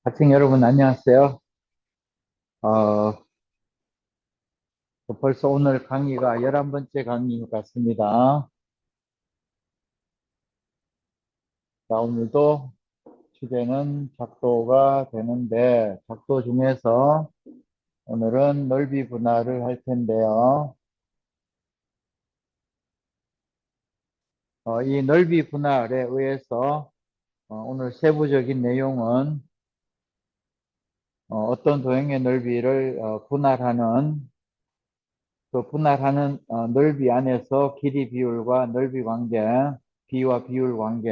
학생 여러분, 안녕하세요. 어, 벌써 오늘 강의가 11번째 강의 같습니다. 자, 오늘도 주제는 작도가 되는데, 작도 중에서 오늘은 넓이 분할을 할 텐데요. 이 넓이 분할에 의해서 오늘 세부적인 내용은 떤 도형의 넓이를 분할하는 그 분할하는 넓이 안에서 길이 비율과 넓이 관계, 비와 비율 관계,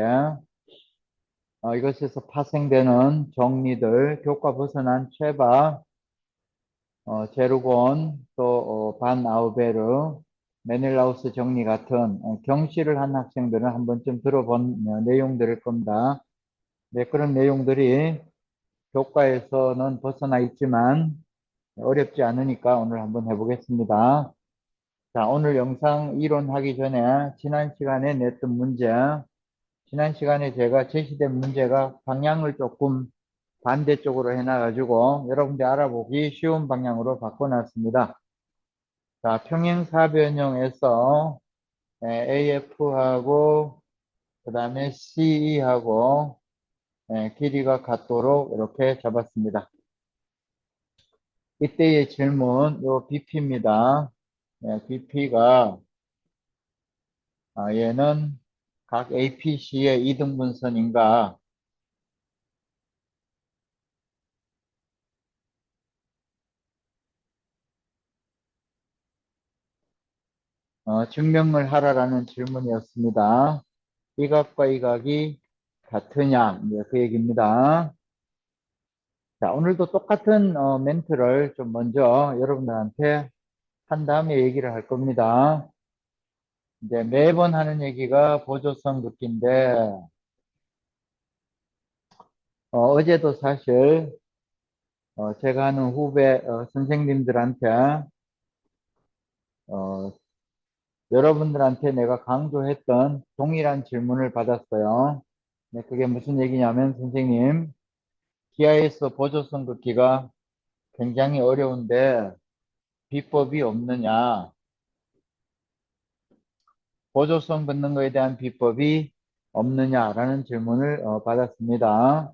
이것에서 파생되는 정리들, 교과 벗어난 최바, 제루곤, 또 반 아우베르, 메넬라우스 정리 같은 경시를 한 학생들은 한 번쯤 들어본 내용들일 겁니다. 네, 그런 내용들이 교과에서는 벗어나 있지만 어렵지 않으니까 오늘 한번 해보겠습니다. 자, 오늘 영상 이론하기 전에 지난 시간에 냈던 문제, 지난 시간에 제가 제시된 문제가 방향을 조금 반대쪽으로 해놔가지고 여러분들 알아보기 쉬운 방향으로 바꿔놨습니다. 자, 평행사변형에서 AF하고 그 다음에 CE하고 길이가 같도록 이렇게 잡았습니다. 이때의 질문, 요 BP입니다. BP가 얘는 각 APC의 이등분선인가? 증명을 하라라는 질문이었습니다. 이 각과 이 각이 같으냐? 그 얘기입니다. 자, 오늘도 똑같은 멘트를 좀 먼저 여러분들한테 한 다음에 얘기를 할 겁니다. 이제 매번 하는 얘기가 보조성 긋기인데, 어제도 사실 제가 하는 후배 선생님들한테 어, 여러분들한테 내가 강조했던 동일한 질문을 받았어요. 네, 그게 무슨 얘기냐면, 선생님, 기하에서 보조성 긋기가 굉장히 어려운데 비법이 없느냐? 보조성 긋는 거에 대한 비법이 없느냐라는 질문을 받았습니다.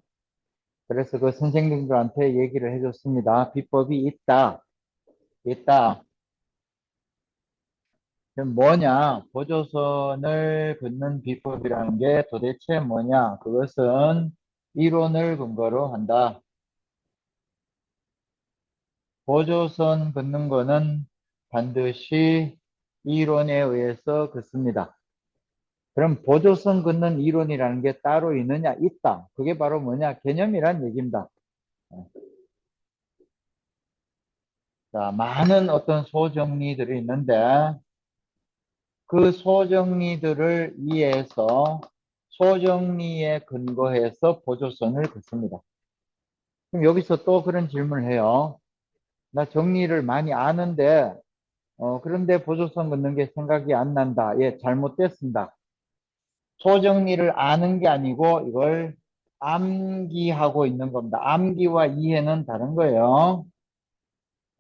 그래서 그 선생님들한테 얘기를 해줬습니다. 비법이 있다. 있다. 그럼 뭐냐? 보조선을 긋는 비법이라는 게 도대체 뭐냐? 그것은 이론을 근거로 한다. 보조선 긋는 거는 반드시 이론에 의해서 긋습니다. 그럼 보조선 긋는 이론이라는 게 따로 있느냐? 있다. 그게 바로 뭐냐? 개념이란 얘기입니다. 자, 많은 어떤 소정리들이 있는데 그 소정리들을 이해해서 소정리에 근거해서 보조선을 긋습니다. 그럼 여기서 또 그런 질문을 해요. 나 정리를 많이 아는데 그런데 보조선 긋는 게 생각이 안 난다. 예, 잘못됐습니다. 소정리를 아는 게 아니고 이걸 암기하고 있는 겁니다. 암기와 이해는 다른 거예요.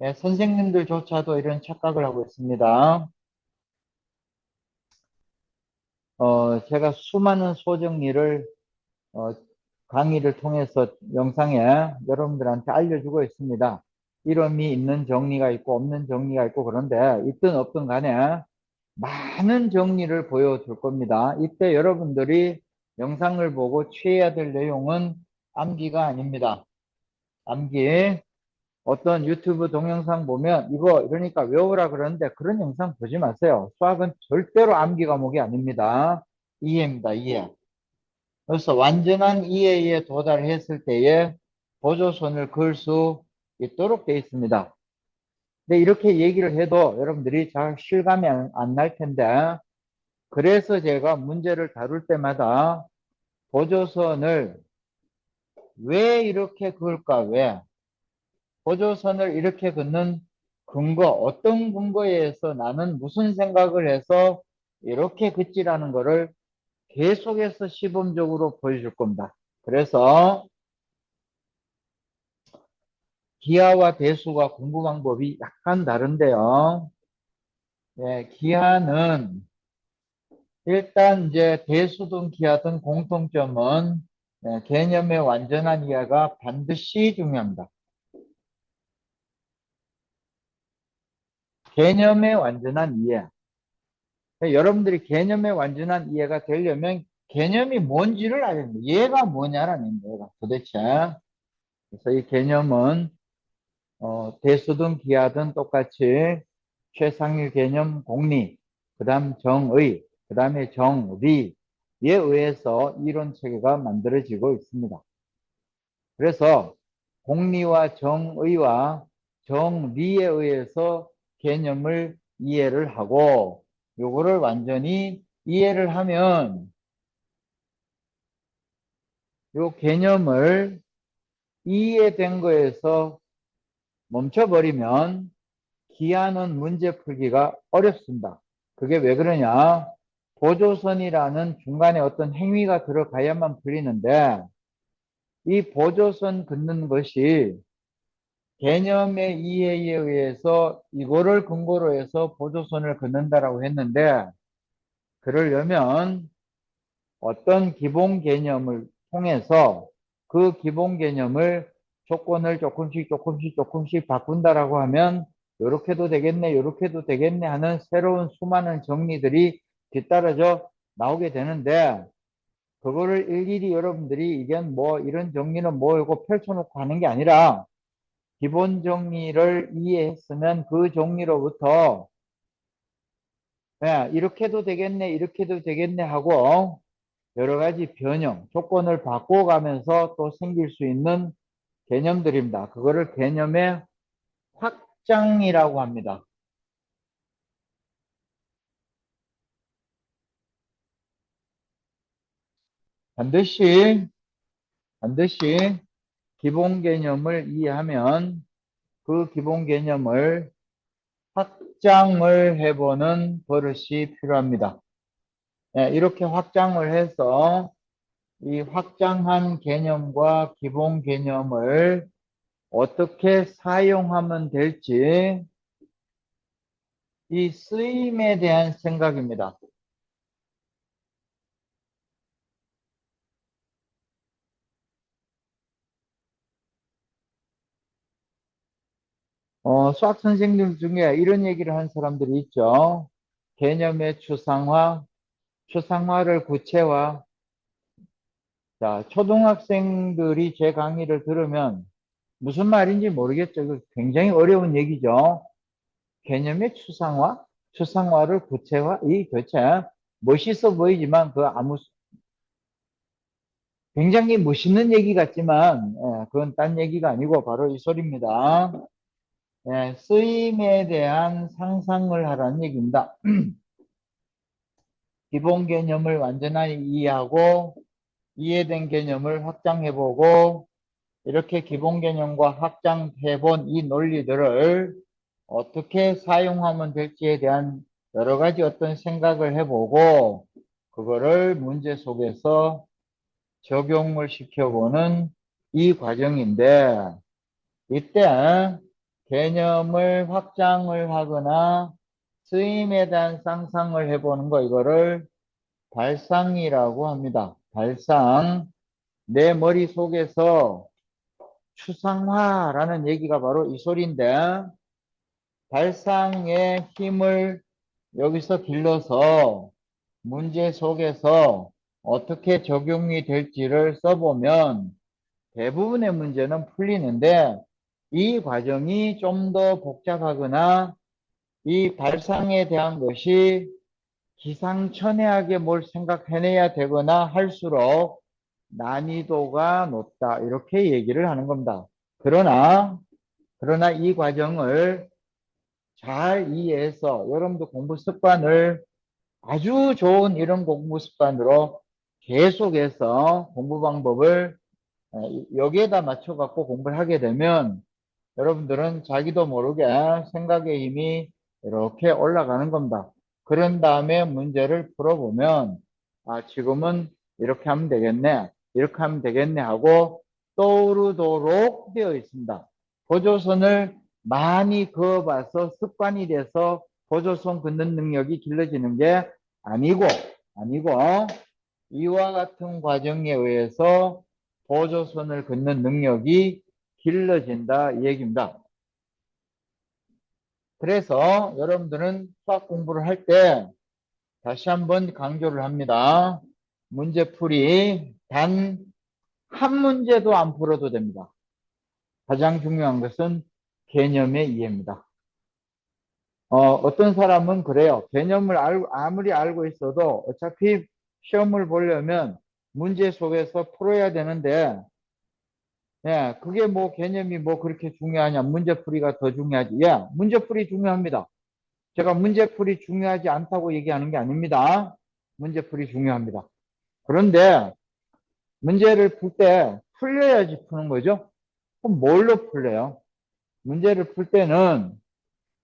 예, 선생님들조차도 이런 착각을 하고 있습니다. 제가 수많은 소정리를 어, 강의를 통해서 영상에 여러분들한테 알려주고 있습니다. 이름이 있는 정리가 있고 없는 정리가 있고 그런데 있든 없든 간에 많은 정리를 보여줄 겁니다. 이때 여러분들이 영상을 보고 취해야 될 내용은 암기가 아닙니다. 암기. 어떤 유튜브 동영상 보면 이거 이러니까 외우라 그러는데 그런 영상 보지 마세요. 수학은 절대로 암기 과목이 아닙니다. 이해입니다. 이해. 그래서 완전한 이해에 도달했을 때에 보조선을 그을 수 있도록 되어 있습니다. 근데 이렇게 얘기를 해도 여러분들이 잘 실감이 안 날 텐데 그래서 제가 문제를 다룰 때마다 보조선을 왜 이렇게 그을까? 왜? 보조선을 이렇게 긋는 근거, 어떤 근거에 의해서 나는 무슨 생각을 해서 이렇게 긋지라는 거를 계속해서 시범적으로 보여줄 겁니다. 그래서 기하와 대수가 공부 방법이 약간 다른데요. 네, 기하는 일단 이제 대수든 기하든 공통점은 개념의 완전한 이해가 반드시 중요합니다. 개념의 완전한 이해. 여러분들이 개념의 완전한 이해가 되려면 개념이 뭔지를 알아야 됩니다. 얘가 뭐냐라는 거예요. 도대체. 그래서 이 개념은 대수든 기하든 똑같이 최상위 개념 공리, 그 다음 정의, 그 다음에 정리에 의해서 이론 체계가 만들어지고 있습니다. 그래서 공리와 정의와 정리에 의해서 개념을 이해를 하고 요거를 완전히 이해를 하면 요 개념을 이해된 거에서 멈춰버리면 기하는 문제 풀기가 어렵습니다. 그게 왜 그러냐? 보조선이라는 중간에 어떤 행위가 들어가야만 풀리는데 이 보조선 긋는 것이 개념의 이해에 의해서 이거를 근거로 해서 보조선을 긋는다라고 했는데 그러려면 어떤 기본 개념을 통해서 그 기본 개념을 조건을 조금씩 바꾼다라고 하면 요렇게도 되겠네, 요렇게도 되겠네 하는 새로운 수많은 정리들이 뒤따라져 나오게 되는데 그거를 일일이 여러분들이 이게 뭐 이런 정리는 뭐이고 펼쳐놓고 하는 게 아니라 기본 정리를 이해했으면 그 정리로부터 이렇게도 되겠네, 이렇게도 되겠네 하고 여러 가지 변형, 조건을 바꿔가면서 또 생길 수 있는 개념들입니다. 그거를 개념의 확장이라고 합니다. 반드시, 반드시 기본 개념을 이해하면 그 기본 개념을 확장을 해보는 버릇이 필요합니다. 이렇게 확장을 해서 이 확장한 개념과 기본 개념을 어떻게 사용하면 될지 이 쓰임에 대한 생각입니다. 수학 선생님 중에 이런 얘기를 한 사람들이 있죠. 개념의 추상화, 추상화를 구체화. 자, 초등학생들이 제 강의를 들으면 무슨 말인지 모르겠죠. 이거 굉장히 어려운 얘기죠. 개념의 추상화, 추상화를 구체화, 이 교체 멋있어 보이지만 그 아무 굉장히 멋있는 얘기 같지만 그건 딴 얘기가 아니고 바로 이 소리입니다. 쓰임에 대한 상상을 하라는 얘기입니다. 기본 개념을 완전히 이해하고 이해된 개념을 확장해보고 이렇게 기본 개념과 확장해본 이 논리들을 어떻게 사용하면 될지에 대한 여러 가지 어떤 생각을 해보고 그거를 문제 속에서 적용을 시켜보는 이 과정인데 이때 개념을 확장을 하거나 쓰임에 대한 상상을 해보는 거 이거를 발상이라고 합니다. 발상. 내 머릿속에서 추상화라는 얘기가 바로 이 소리인데 발상의 힘을 여기서 길러서 문제 속에서 어떻게 적용이 될지를 써보면 대부분의 문제는 풀리는데 이 과정이 좀 더 복잡하거나 이 발상에 대한 것이 기상천외하게 뭘 생각해내야 되거나 할수록 난이도가 높다. 이렇게 얘기를 하는 겁니다. 그러나 이 과정을 잘 이해해서 여러분도 공부 습관을 아주 좋은 이런 공부 습관으로 계속해서 공부 방법을 여기에다 맞춰 갖고 공부를 하게 되면 여러분들은 자기도 모르게 생각의 힘이 이렇게 올라가는 겁니다. 그런 다음에 문제를 풀어보면 지금은 이렇게 하면 되겠네 이렇게 하면 되겠네 하고 떠오르도록 되어 있습니다. 보조선을 많이 그어봐서 습관이 돼서 보조선 긋는 능력이 길러지는 게 아니고, 이와 같은 과정에 의해서 보조선을 긋는 능력이 길러진다 이 얘기입니다. 그래서 여러분들은 수학 공부를 할 때 다시 한번 강조를 합니다. 문제풀이 단 한 문제도 안 풀어도 됩니다. 가장 중요한 것은 개념의 이해입니다. 어떤 사람은 그래요. 개념을 아무리 알고 있어도 어차피 시험을 보려면 문제 속에서 풀어야 되는데, 예, 그게 뭐 개념이 뭐 그렇게 중요하냐. 문제풀이가 더 중요하지. 예, 문제풀이 중요합니다. 제가 문제풀이 중요하지 않다고 얘기하는 게 아닙니다. 문제풀이 중요합니다. 그런데 문제를 풀 때 풀려야지 푸는 거죠. 그럼 뭘로 풀려요? 문제를 풀 때는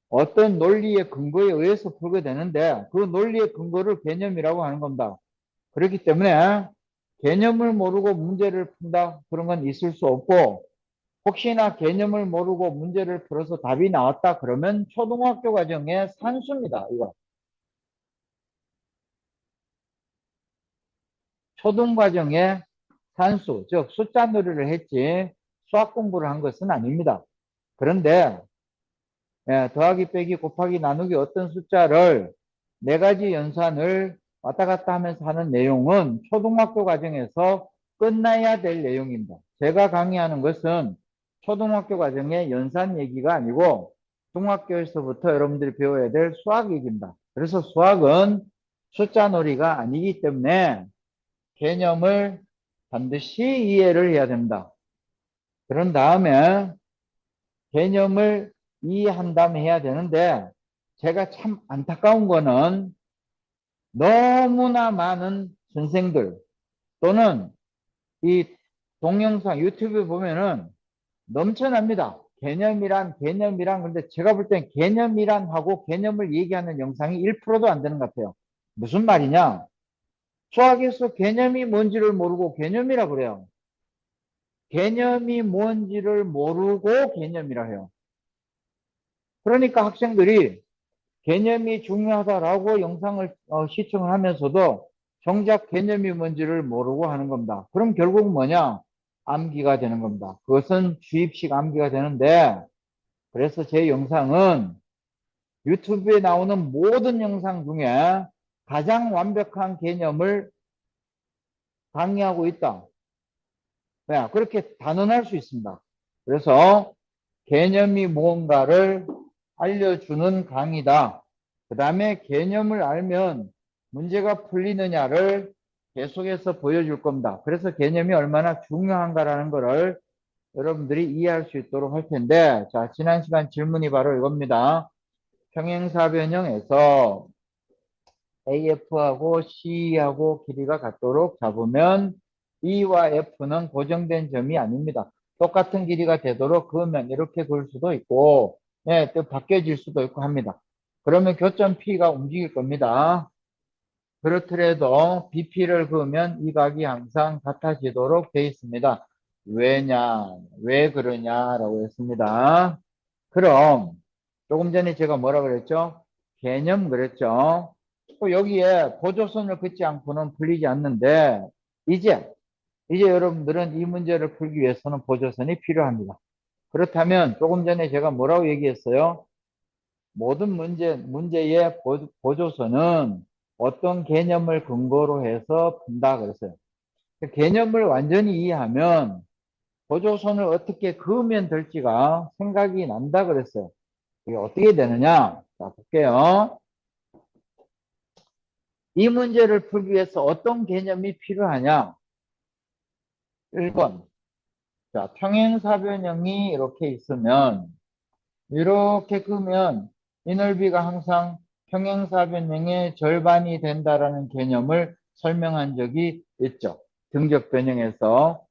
어떤 논리의 근거에 의해서 풀게 되는데 그 논리의 근거를 개념이라고 하는 겁니다. 그렇기 때문에 개념을 모르고 문제를 푼다 그런 건 있을 수 없고, 혹시나 개념을 모르고 문제를 풀어서 답이 나왔다 그러면 초등학교 과정의 산수입니다. 이거 초등 과정의 산수, 즉 숫자 놀이를 했지 수학 공부를 한 것은 아닙니다. 그런데 예, 더하기 빼기 곱하기 나누기 어떤 숫자를 네 가지 연산을 왔다 갔다 하면서 하는 내용은 초등학교 과정에서 끝나야 될 내용입니다. 제가 강의하는 것은 초등학교 과정의 연산 얘기가 아니고 중학교에서부터 여러분들이 배워야 될 수학 얘기입니다. 그래서 수학은 숫자 놀이가 아니기 때문에 개념을 반드시 이해를 해야 됩니다. 그런 다음에 개념을 이해한다면 해야 되는데, 제가 참 안타까운 거는 너무나 많은 선생들 또는 이 동영상 유튜브 보면은 넘쳐납니다. 개념이란. 근데 제가 볼 땐 개념이란 하고 개념을 얘기하는 영상이 1%도 안 되는 것 같아요. 무슨 말이냐? 수학에서 개념이 뭔지를 모르고 개념이라 그래요. 개념이 뭔지를 모르고 개념이라 해요. 그러니까 학생들이 개념이 중요하다라고 영상을 시청을 하면서도 정작 개념이 뭔지를 모르고 하는 겁니다. 그럼 결국 뭐냐? 암기가 되는 겁니다. 그것은 주입식 암기가 되는데, 그래서 제 영상은 유튜브에 나오는 모든 영상 중에 가장 완벽한 개념을 강의하고 있다. 네, 그렇게 단언할 수 있습니다. 그래서 개념이 무언가를 알려주는 강의다. 그 다음에 개념을 알면 문제가 풀리느냐를 계속해서 보여줄 겁니다. 그래서 개념이 얼마나 중요한가라는 것을 여러분들이 이해할 수 있도록 할 텐데, 자, 지난 시간 질문이 바로 이겁니다. 평행사변형에서 AF하고 C하고 길이가 같도록 잡으면 E와 F는 고정된 점이 아닙니다. 똑같은 길이가 되도록 그으면 이렇게 그을 수도 있고, 예, 또 바뀌어질 수도 있고 합니다. 그러면 교점 P가 움직일 겁니다. 그렇더라도 BP를 그으면 이 각이 항상 같아지도록 되어 있습니다. 왜 그러냐라고 했습니다. 그럼 조금 전에 제가 뭐라 그랬죠? 개념 그랬죠? 또 여기에 보조선을 긋지 않고는 풀리지 않는데, 이제 여러분들은 이 문제를 풀기 위해서는 보조선이 필요합니다. 그렇다면 조금 전에 제가 뭐라고 얘기했어요? 모든 문제의 보조선은 어떤 개념을 근거로 해서 푼다 그랬어요. 개념을 완전히 이해하면 보조선을 어떻게 그으면 될지가 생각이 난다 그랬어요. 이게 어떻게 되느냐? 자, 볼게요. 이 문제를 풀기 위해서 어떤 개념이 필요하냐? 1번. 자, 평행사변형이 이렇게 있으면, 이렇게 끄면 이 넓이가 항상 평행사변형의 절반이 된다라는 개념을 설명한 적이 있죠. 등적변형에서.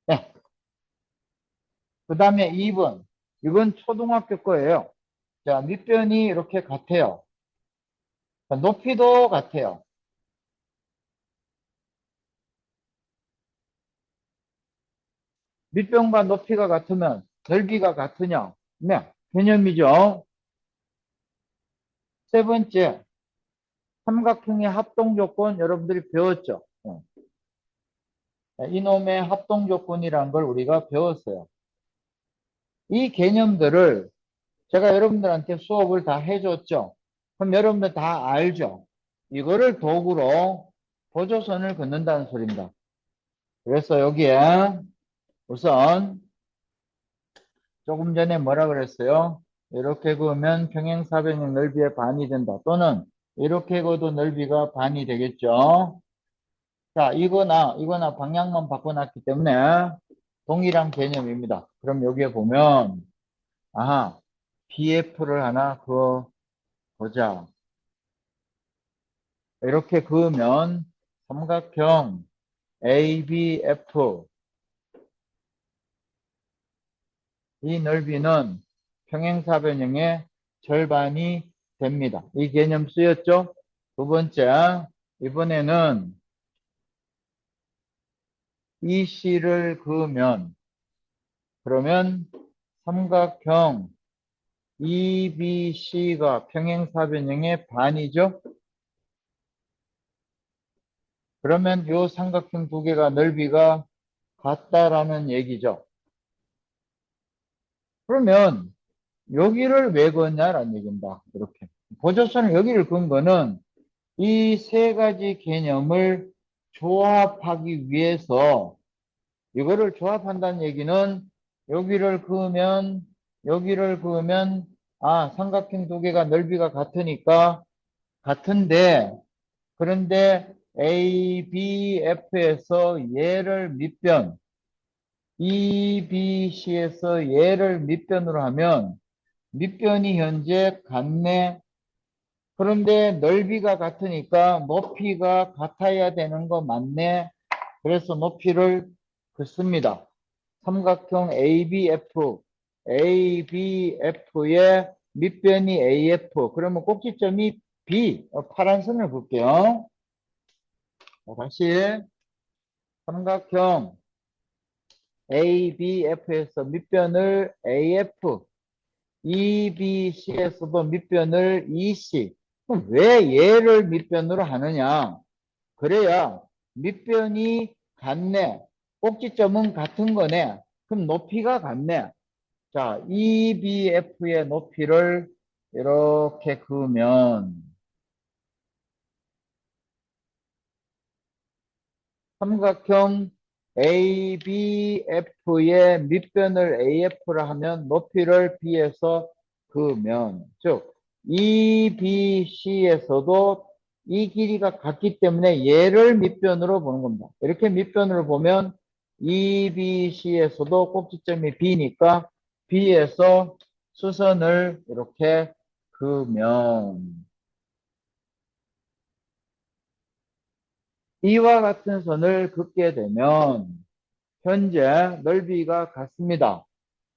네. 그 다음에 2번. 이건 초등학교 거예요. 자, 밑변이 이렇게 같아요. 자, 높이도 같아요. 밑변과 높이가 같으면 넓이가 같으냐? 네, 개념이죠. 세 번째, 삼각형의 합동 조건 여러분들이 배웠죠? 이놈의 합동 조건이란 걸 우리가 배웠어요. 이 개념들을 제가 여러분들한테 수업을 다 해줬죠? 그럼 여러분들 다 알죠? 이거를 도구로 보조선을 긋는다는 소리입니다. 그래서 여기에 우선 조금 전에 뭐라 그랬어요? 이렇게 그으면 평행사변형 넓이의 반이 된다. 또는 이렇게 그어도 넓이가 반이 되겠죠? 자, 이거나 방향만 바꿔놨기 때문에 동일한 개념입니다. 그럼 여기에 보면, 아하, BF를 하나 그어보자. 이렇게 그으면 삼각형 ABF, 이 넓이는 평행사변형의 절반이 됩니다. 이 개념 쓰였죠? 두 번째, 이번에는 EC를 그으면, 그러면 삼각형 EBC가 평행사변형의 반이죠? 그러면 이 삼각형 두 개가 넓이가 같다라는 얘기죠. 그러면 여기를 왜 그었냐라는 얘기입니다. 이렇게. 보조선을 여기를 그은 거는 이 세 가지 개념을 조합하기 위해서, 이거를 조합한다는 얘기는 여기를 그으면 아, 삼각형 두 개가 넓이가 같으니까 같은데, 그런데 A, B, F에서 얘를 밑변, E, B, C에서 얘를 밑변으로 하면 밑변이 현재 같네. 그런데 넓이가 같으니까 높이가 같아야 되는 거 맞네. 그래서 높이를 긋습니다. 삼각형 ABF, ABF의 밑변이 AF. 그러면 꼭지점이 B, 파란 선을 볼게요. 다시 삼각형 ABF에서 밑변을 AF, EBC에서도 밑변을 EC. 그럼 왜 얘를 밑변으로 하느냐? 그래야 밑변이 같네. 꼭지점은 같은 거네. 그럼 높이가 같네. 자, EBF의 높이를 이렇게 그으면 삼각형 ABF의 밑변을 AF라 하면 높이를 B에서 그으면, 즉 EBC에서도 이 길이가 같기 때문에 얘를 밑변으로 보는 겁니다. 이렇게 밑변으로 보면 EBC에서도 꼭지점이 B니까 B에서 수선을 이렇게 그으면 이와 같은 선을 긋게 되면 현재 넓이가 같습니다.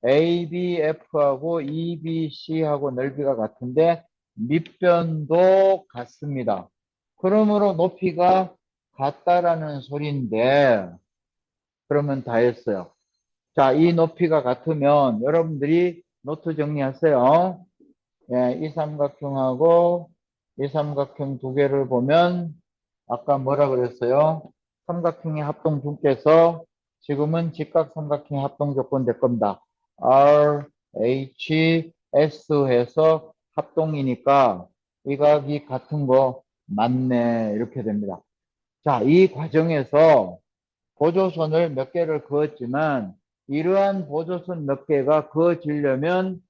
ABF하고 EBC하고 넓이가 같은데 밑변도 같습니다. 그러므로 높이가 같다라는 소리인데, 그러면 다 했어요. 자, 이 높이가 같으면 여러분들이 노트 정리하세요. 예, 이 삼각형하고 이 삼각형 두 개를 보면 아까 뭐라 그랬어요? 삼각형의 합동 두께서 지금은 직각삼각형의 합동 조건 될 겁니다. R, H, S 해서 합동이니까 이 각이 같은 거 맞네. 이렇게 됩니다. 자, 이 과정에서 보조선을 몇 개를 그었지만 이러한 보조선 몇 개가 그어지려면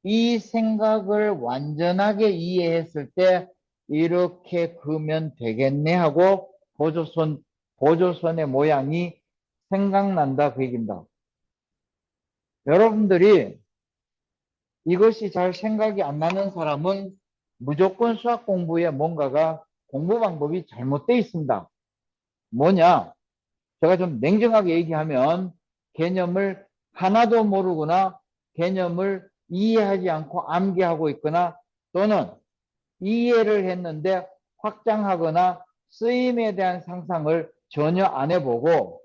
이 생각을 완전하게 이해했을 때 이렇게 그으면 되겠네 하고 보조선의 모양이 생각난다 그 얘기입니다. 여러분들이 이것이 잘 생각이 안 나는 사람은 무조건 수학 공부에 뭔가가 공부 방법이 잘못되어 있습니다. 뭐냐? 제가 좀 냉정하게 얘기하면 개념을 하나도 모르거나 개념을 이해하지 않고 암기하고 있거나 또는 이해를 했는데 확장하거나 쓰임에 대한 상상을 전혀 안 해보고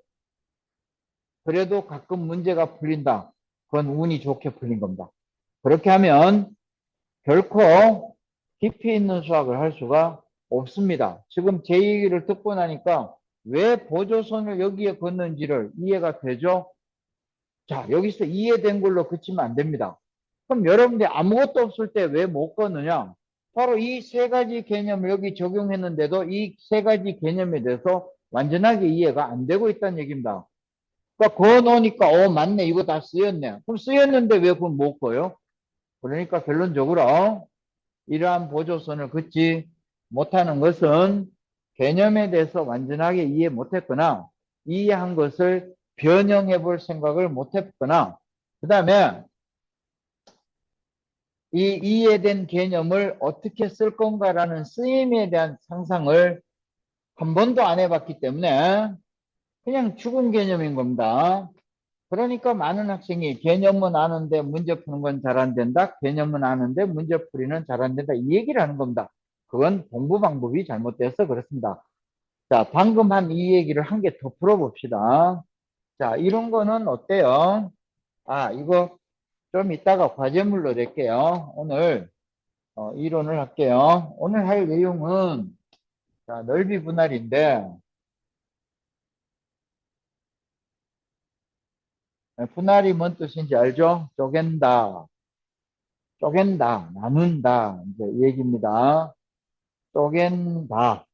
그래도 가끔 문제가 풀린다. 그건 운이 좋게 풀린 겁니다. 그렇게 하면 결코 깊이 있는 수학을 할 수가 없습니다. 지금 제 얘기를 듣고 나니까 왜 보조선을 여기에 걷는지를 이해가 되죠? 자, 여기서 이해된 걸로 그치면 안 됩니다. 그럼 여러분들이 아무것도 없을 때 왜 못 걷느냐? 바로 이 세 가지 개념을 여기 적용했는데도 이 세 가지 개념에 대해서 완전하게 이해가 안 되고 있다는 얘기입니다. 그러니까 그거 놓으니까 맞네, 이거 다 쓰였네. 그럼 쓰였는데 왜 그건 못 꺼요? 그러니까 결론적으로 이러한 보조선을 긋지 못하는 것은 개념에 대해서 완전하게 이해 못했거나 이해한 것을 변형해 볼 생각을 못했거나 그 다음에 이 이해된 개념을 어떻게 쓸 건가라는 쓰임에 대한 상상을 한 번도 안 해봤기 때문에 그냥 죽은 개념인 겁니다. 그러니까 많은 학생이 개념은 아는데 문제 푸는 건 잘 안 된다. 개념은 아는데 문제 풀이는 잘 안 된다. 이 얘기를 하는 겁니다. 그건 공부 방법이 잘못돼서 그렇습니다. 자, 방금 한 이 얘기를 한 개 더 풀어봅시다. 자, 이런 거는 어때요? 아, 이거 좀 이따가 과제물로 낼게요. 오늘 이론을 할게요. 오늘 할 내용은 자, 넓이 분할인데 분할이 뭔 뜻인지 알죠? 쪼갠다, 쪼갠다, 나눈다 이제 이 얘기입니다. 쪼갠다.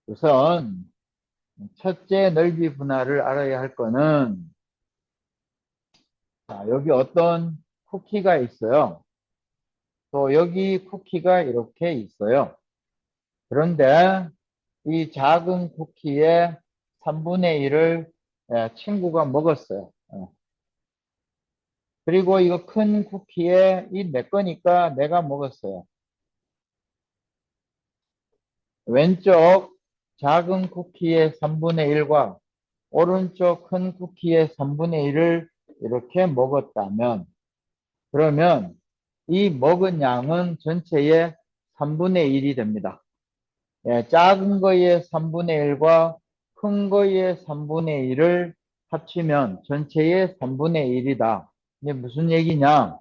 우선 첫째 넓이 분할을 알아야 할 거는 자, 여기 어떤 쿠키가 있어요. 또 여기 쿠키가 이렇게 있어요. 그런데 이 작은 쿠키의 3분의 1을 친구가 먹었어요. 그리고 이거 큰 쿠키에 이 내 거니까 내가 먹었어요. 왼쪽 작은 쿠키의 3분의 1과 오른쪽 큰 쿠키의 3분의 1을 이렇게 먹었다면 그러면 이 먹은 양은 전체의 3분의 1이 됩니다. 작은 거의 3분의 1과 큰 거의 3분의 1을 합치면 전체의 3분의 1이다. 이게 무슨 얘기냐?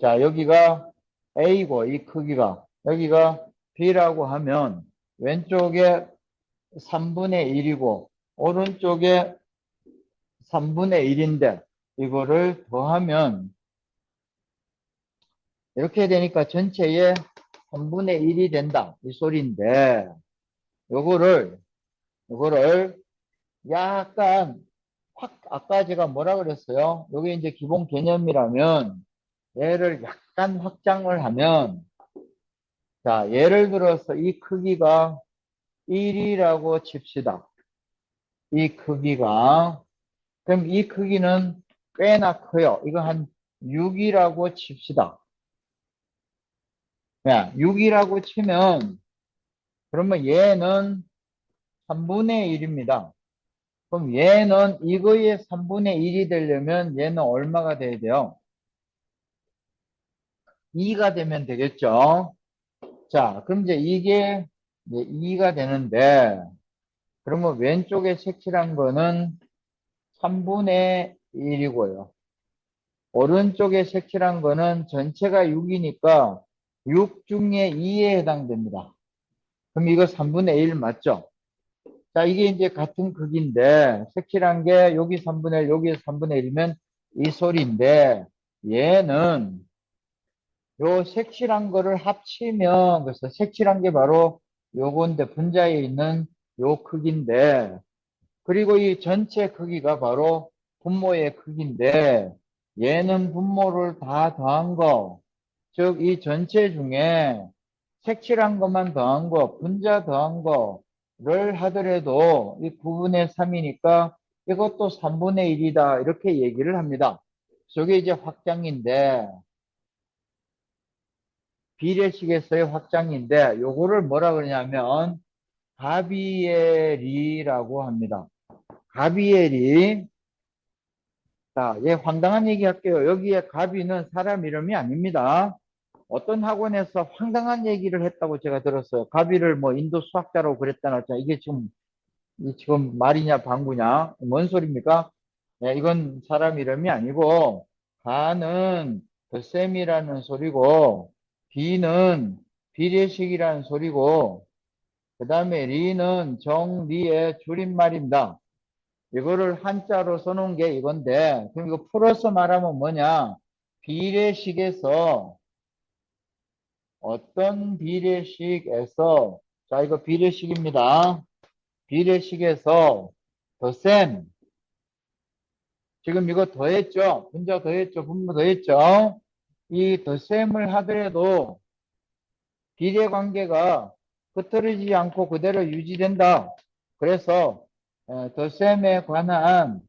자, 여기가 A고 이 크기가 여기가 B라고 하면 왼쪽에 3분의 1이고 오른쪽에 3분의 1인데 이거를 더하면 이렇게 되니까 전체의 3분의 1이 된다. 이 소리인데 요거를 약간 확 아까 제가 뭐라 그랬어요? 요게 이제 기본 개념이라면 얘를 약간 확장을 하면 자, 예를 들어서 이 크기가 1이라고 칩시다. 이 크기가 그럼 이 크기는 꽤나 커요. 이거 한 6이라고 칩시다. 6이라고 치면 그러면 얘는 3분의 1입니다. 그럼 얘는 이거의 3분의 1이 되려면 얘는 얼마가 돼야 돼요? 2가 되면 되겠죠? 자, 그럼 이제 이게 이제 2가 되는데 그러면 왼쪽에 색칠한 거는 3분의 1이고요. 오른쪽에 색칠한 거는 전체가 6이니까 6 중에 2에 해당됩니다. 그럼 이거 3분의 1 맞죠? 자, 이게 이제 같은 크기인데, 색칠한 게 여기 3분의 1, 여기 3분의 1이면 이 소리인데, 얘는 요 색칠한 거를 합치면, 그래서 색칠한 게 바로 요건데, 분자에 있는 요 크기인데, 그리고 이 전체 크기가 바로 분모의 크기인데, 얘는 분모를 다 더한 거, 즉, 이 전체 중에 색칠한 것만 더한 거, 분자 더한 거를 하더라도 이 9분의 3이니까 이것도 3분의 1이다. 이렇게 얘기를 합니다. 저게 이제 확장인데, 비례식에서의 확장인데, 요거를 뭐라 그러냐면, 가비엘이라고 합니다. 가비엘이, 자, 얘 황당한 얘기 할게요. 여기에 가비는 사람 이름이 아닙니다. 어떤 학원에서 황당한 얘기를 했다고 제가 들었어요. 가비를 뭐 인도 수학자라고 그랬다나 이게 지금 말이냐 방구냐 뭔 소리입니까? 네, 이건 사람 이름이 아니고 가는 덧셈이라는 소리고 비는 비례식이라는 소리고 그 다음에 리는 정리의 줄임말입니다. 이거를 한자로 써놓은 게 이건데 그럼 이거 풀어서 말하면 뭐냐? 비례식에서 어떤 비례식에서 자 이거 비례식입니다. 비례식에서 덧셈 지금 이거 더했죠? 분자 더했죠? 분모 더했죠? 이 덧셈을 하더라도 비례관계가 흐트러지지 않고 그대로 유지된다. 그래서 덧셈에 관한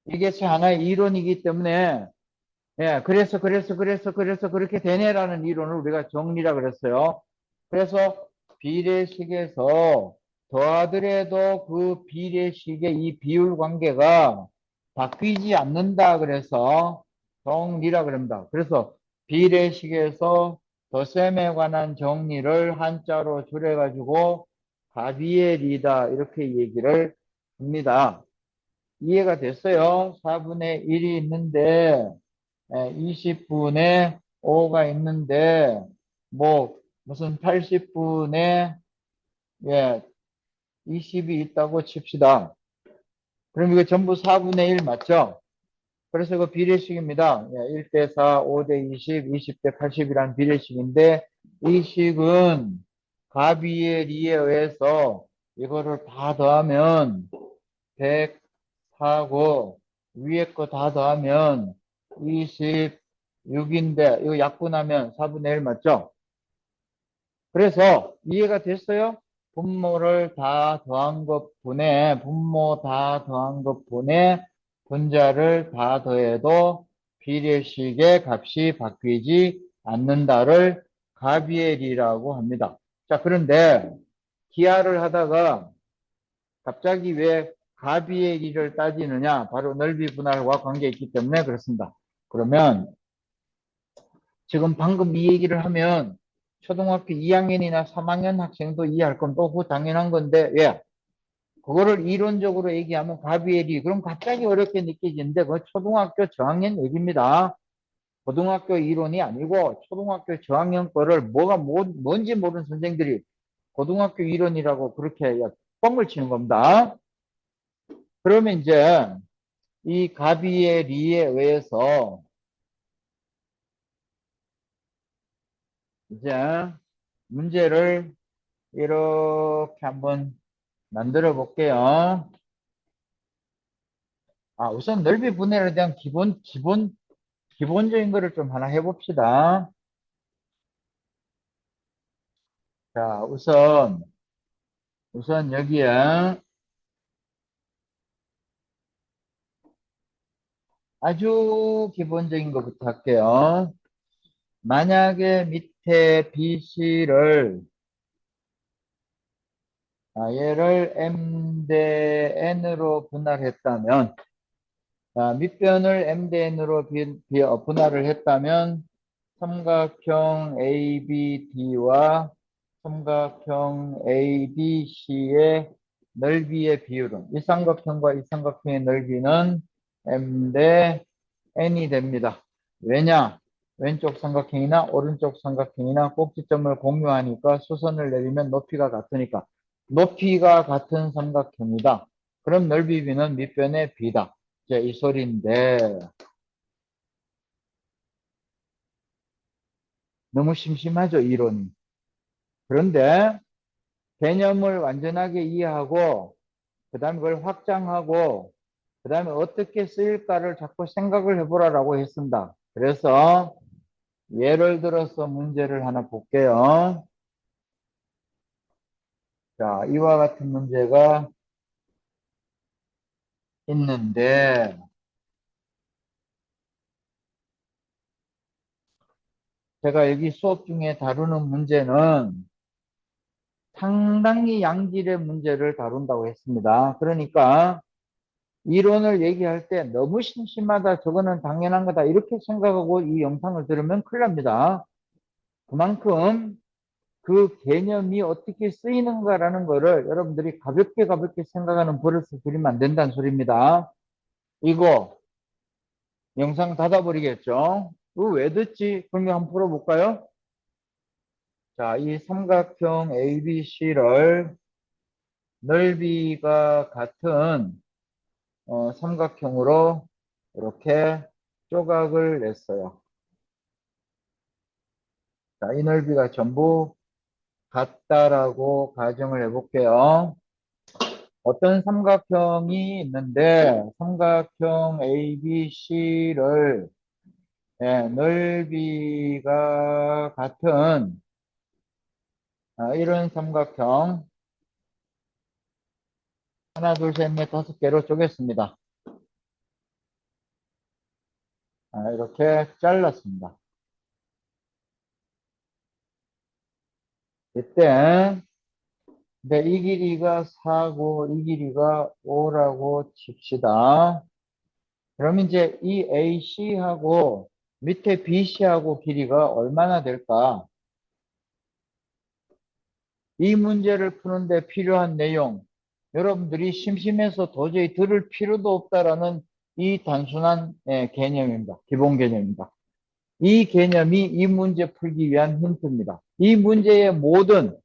이게 하나의 이론이기 때문에 그래서 그렇게 되네라는 이론을 우리가 정리라 그랬어요. 그래서 비례식에서 더하더라도 그 비례식의 이 비율 관계가 바뀌지 않는다 그래서 정리라 그럽니다. 그래서 비례식에서 덧셈에 관한 정리를 한자로 줄여가지고 가비엘이다 이렇게 얘기를 합니다. 이해가 됐어요? 4분의 1이 있는데 20분의 5가 있는데 뭐 무슨 80분의 20이 있다고 칩시다. 그럼 이거 전부 4분의 1 맞죠? 그래서 이거 비례식입니다. 1대 4, 5대 20, 20대 80이란 비례식인데 이 식은 가비의 리에 의해서 이거를 다 더하면 104고 위에 거 다 더하면 26인데 이거 약분하면 4분의 1 맞죠? 그래서 이해가 됐어요? 분모를 다 더한 것분에 분모 다 더한 것분에 분자를 다 더해도 비례식의 값이 바뀌지 않는다를 가비엘이라고 합니다. 자, 그런데 기하를 하다가 갑자기 왜 가비엘이를 따지느냐? 바로 넓이 분할과 관계 있기 때문에 그렇습니다. 그러면 지금 방금 이 얘기를 하면 초등학교 2학년이나 3학년 학생도 이해할 건 또 그 당연한 건데 왜? 그거를 이론적으로 얘기하면 가비엘이 그럼 갑자기 어렵게 느껴지는데 그건 초등학교 저학년 얘기입니다. 고등학교 이론이 아니고 초등학교 저학년 거를 뭔지 모르는 선생들이 고등학교 이론이라고 그렇게 뻥을 치는 겁니다. 그러면 이제 이 가비엘이에 의해서 이제 문제를 이렇게 한번 만들어 볼게요. 우선 넓이 분해에 대한 기본적인 거를 좀 하나 해봅시다. 자, 우선 여기에 아주 기본적인 것부터 할게요. 만약에 밑에 BC를, 얘를 M 대 N으로 분할했다면, 밑변을 M 대 N으로 분할을 했다면, 삼각형 ABD와 삼각형 ABC의 넓이의 비율은 이 삼각형과 이 삼각형의 넓이는 M 대 N이 됩니다. 왜냐? 왼쪽 삼각형이나 오른쪽 삼각형이나 꼭지점을 공유하니까 수선을 내리면 높이가 같으니까 높이가 같은 삼각형이다. 그럼 넓이 B는 밑변의 B다. 이제 이 소리인데 너무 심심하죠, 이론이. 그런데 개념을 완전하게 이해하고 그 다음에 그걸 확장하고 그 다음에 어떻게 쓰일까를 자꾸 생각을 해보라고 했습니다. 그래서 예를 들어서 문제를 하나 볼게요. 자, 이와 같은 문제가 있는데 제가 여기 수업 중에 다루는 문제는 상당히 양질의 문제를 다룬다고 했습니다. 그러니까 이론을 얘기할 때 너무 심심하다, 저거는 당연한 거다 이렇게 생각하고 이 영상을 들으면 큰일 납니다. 그만큼 그 개념이 어떻게 쓰이는가라는 거를 여러분들이 가볍게 생각하는 버릇을 들이면 안 된다는 소리입니다. 이거 영상 닫아버리겠죠? 이거 왜 듣지? 그럼 한번 풀어볼까요? 자, 이 삼각형 ABC를 넓이가 같은 삼각형으로 이렇게 조각을 냈어요. 자, 이 넓이가 전부 같다라고 가정을 해볼게요. 어떤 삼각형이 있는데 삼각형 ABC를 넓이가 같은 이런 삼각형 하나, 둘, 셋, 넷, 다섯 개로 쪼갰습니다. 이렇게 잘랐습니다. 이때 근데 이 길이가 4고 이 길이가 5라고 칩시다. 그럼 이제 이 AC하고 밑에 BC하고 길이가 얼마나 될까? 이 문제를 푸는데 필요한 내용, 여러분들이 심심해서 도저히 들을 필요도 없다라는 이 단순한 개념입니다. 기본 개념입니다. 이 개념이 이 문제 풀기 위한 힌트입니다. 이 문제의 모든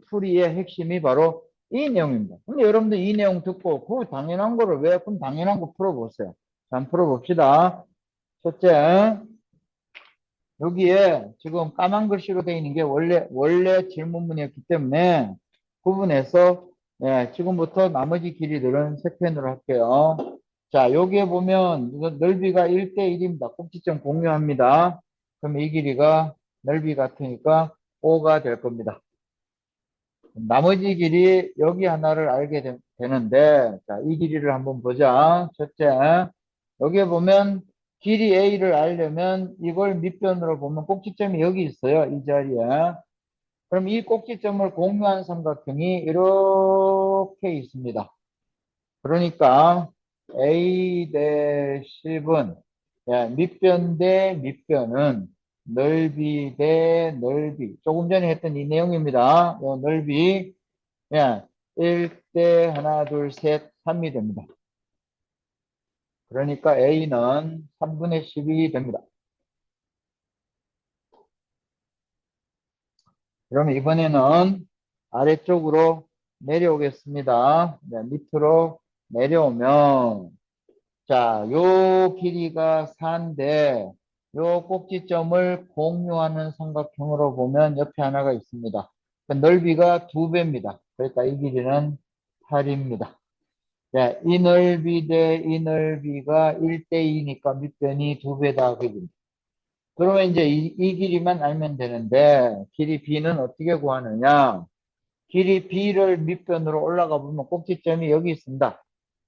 풀이의 핵심이 바로 이 내용입니다. 근데 여러분들 이 내용 듣고 그 당연한 거를 왜 그럼 당연한 거 풀어보세요. 자, 한번 풀어봅시다. 첫째, 여기에 지금 까만 글씨로 되어 있는 게 원래 질문문이었기 때문에 구분해서 지금부터 나머지 길이들은 색펜으로 할게요. 자, 여기에 보면 이거 넓이가 1대1입니다. 꼭지점 공유합니다. 그럼 이 길이가 넓이 같으니까 5가 될 겁니다. 나머지 길이 여기 하나를 알게 되는데, 자, 이 길이를 한번 보자. 첫째, 여기에 보면 길이 A를 알려면 이걸 밑변으로 보면 꼭지점이 여기 있어요. 이 자리에. 그럼 이 꼭지점을 공유한 삼각형이 이렇게 있습니다. 그러니까 A 대 10은 밑변 대 밑변은 넓이 대 넓이. 조금 전에 했던 이 내용입니다. 이 넓이 1대 하나, 둘, 셋, 3이 됩니다. 그러니까 A는 3분의 10이 됩니다. 그러면 이번에는 아래쪽으로 내려오겠습니다. 밑으로 내려오면 자, 요 길이가 4인데 요 꼭지점을 공유하는 삼각형으로 보면 옆에 하나가 있습니다. 넓이가 2배입니다. 그러니까 이 길이는 8입니다. 네, 이 넓이 대 이 넓이가 1대2니까 밑변이 2배다. 그러면 이제 이 길이만 알면 되는데 길이 B는 어떻게 구하느냐? 길이 B를 밑변으로 올라가 보면 꼭지점이 여기 있습니다.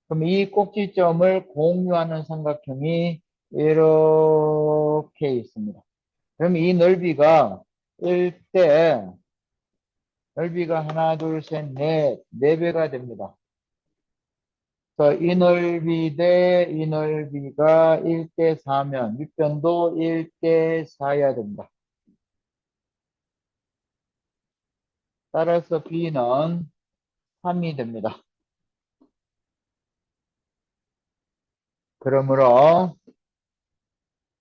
그럼 이 꼭지점을 공유하는 삼각형이 이렇게 있습니다. 그럼 이 넓이가 1대 넓이가 하나, 둘, 셋, 넷, 4배가 됩니다. 그래서 이 넓이 대 이 넓이가 1대 4면 밑변도 1대 4여야 됩니다. 따라서 B는 3이 됩니다. 그러므로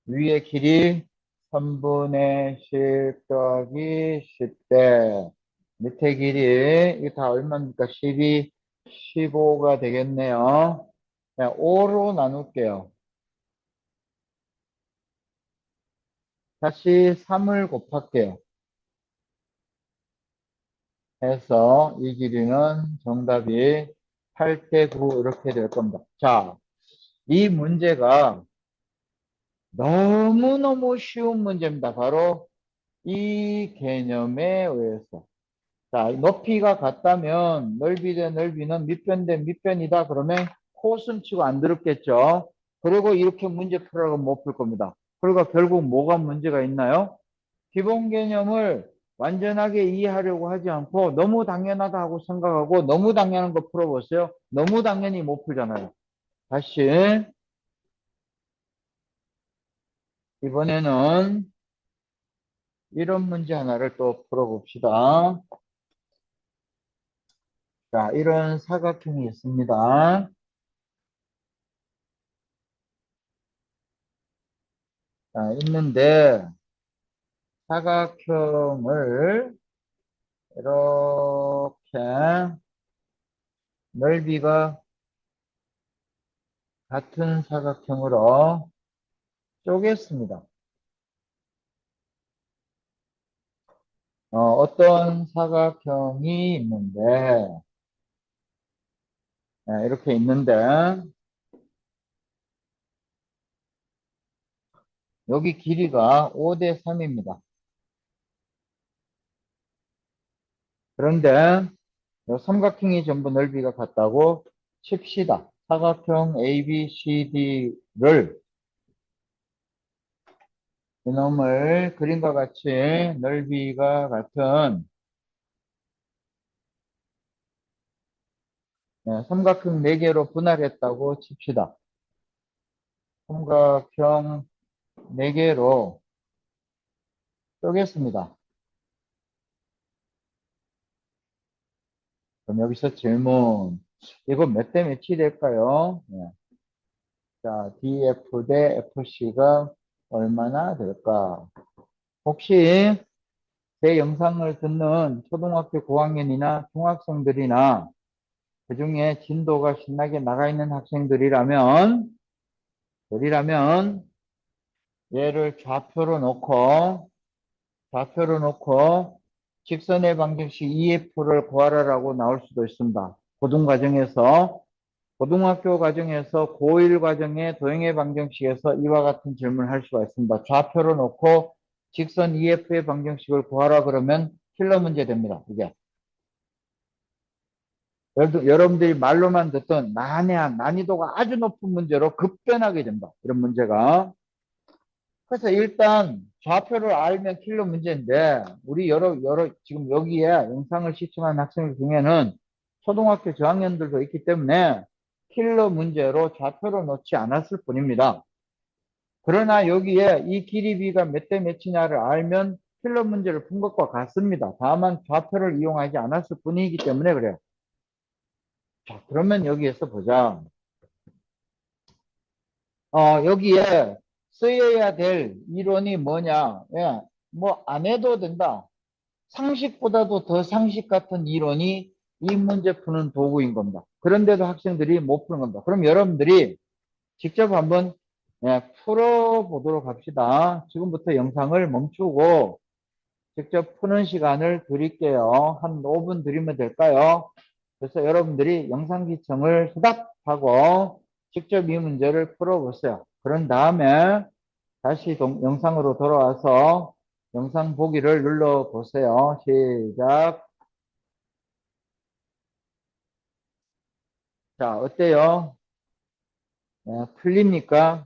위의 길이 3분의 10 더하기 10대 밑에 길이 이게 다 얼마입니까? 12, 15가 되겠네요. 5로 나눌게요. 다시 3을 곱할게요. 해서 이 길이는 정답이 8대 9 이렇게 될 겁니다. 자, 이 문제가 너무너무 쉬운 문제입니다. 바로 이 개념에 의해서. 자, 높이가 같다면 넓이 대 넓이는 밑변 대 밑변이다. 그러면 코순 치고 안 들었겠죠. 그리고 이렇게 문제 풀으라고 못 풀 겁니다. 그러니까 결국 뭐가 문제가 있나요? 기본 개념을 완전하게 이해하려고 하지 않고 너무 당연하다 하고 생각하고 너무 당연한 거 풀어보세요. 너무 당연히 못 풀잖아요. 다시 이번에는 이런 문제 하나를 또 풀어봅시다. 자, 이런 사각형이 있습니다. 자, 있는데 사각형을 이렇게 넓이가 같은 사각형으로 쪼갰습니다. 어떤 사각형이 있는데, 이렇게 있는데, 여기 길이가 5대 3입니다. 그런데 이 삼각형이 전부 넓이가 같다고 칩시다. 사각형 ABCD를 이놈을 그림과 같이 넓이가 같은 삼각형 4개로 분할했다고 칩시다. 삼각형 4개로 쪼갰습니다. 그럼 여기서 질문. 이거 몇 대 몇이 될까요? 자, DF 대 FC가 얼마나 될까? 혹시 제 영상을 듣는 초등학교 고학년이나 중학생들이나 그중에 진도가 신나게 나가 있는 학생들이라면 얘를 좌표로 놓고 직선의 방정식 EF를 구하라라고 나올 수도 있습니다. 고등학교 과정에서 고1 과정의 도형의 방정식에서 이와 같은 질문을 할 수가 있습니다. 좌표로 놓고 직선 EF의 방정식을 구하라 그러면 킬러 문제 됩니다. 이게. 여러분들이 말로만 듣던 난해한 난이도가 아주 높은 문제로 급변하게 된다. 이런 문제가. 그래서 일단 좌표를 알면 킬러 문제인데 우리 지금 여기에 영상을 시청한 학생들 중에는 초등학교 저학년들도 있기 때문에 킬러 문제로 좌표를 놓지 않았을 뿐입니다. 그러나 여기에 이 길이비가 몇 대 몇이냐를 알면 킬러 문제를 푼 것과 같습니다. 다만 좌표를 이용하지 않았을 뿐이기 때문에 그래요. 자, 그러면 여기에서 보자. 여기에 쓰여야 될 이론이 뭐냐? 예, 뭐 안 해도 된다. 상식보다도 더 상식 같은 이론이 이 문제 푸는 도구인 겁니다. 그런데도 학생들이 못 푸는 겁니다. 그럼 여러분들이 직접 한번 풀어보도록 합시다. 지금부터 영상을 멈추고 직접 푸는 시간을 드릴게요. 한 5분 드리면 될까요? 그래서 여러분들이 영상 시청을 스탑하고 직접 이 문제를 풀어보세요. 그런 다음에 다시 영상으로 돌아와서 영상 보기를 눌러보세요. 시작. 자, 어때요? 풀립니까?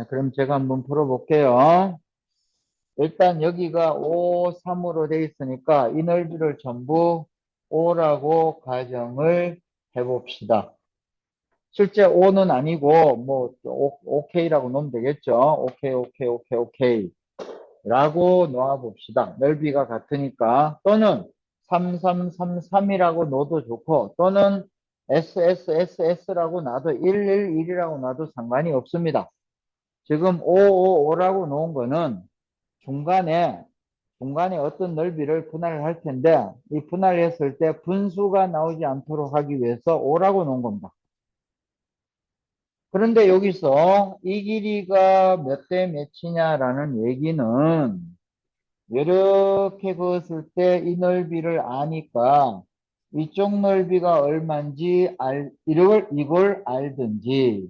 그럼 제가 한번 풀어볼게요. 일단 여기가 5, 3으로 되어 있으니까 이 넓이를 전부 5라고 가정을 해봅시다. 실제 5는 아니고 뭐 OK라고 놓으면 되겠죠. 오케이, 오케이, 오케이, 오케이 라고 놓아봅시다. 넓이가 같으니까. 또는 3333이라고 놓아도 좋고 또는 SSSS라고 놔도 111이라고 놔도 상관이 없습니다. 지금 555라고 놓은 거는 중간에 어떤 넓이를 분할을 할 텐데 이 분할했을 때 분수가 나오지 않도록 하기 위해서 5라고 놓은 겁니다. 그런데 여기서 이 길이가 몇 대 몇이냐라는 얘기는 이렇게 그었을 때 이 넓이를 아니까 이쪽 넓이가 얼마인지 이걸 알든지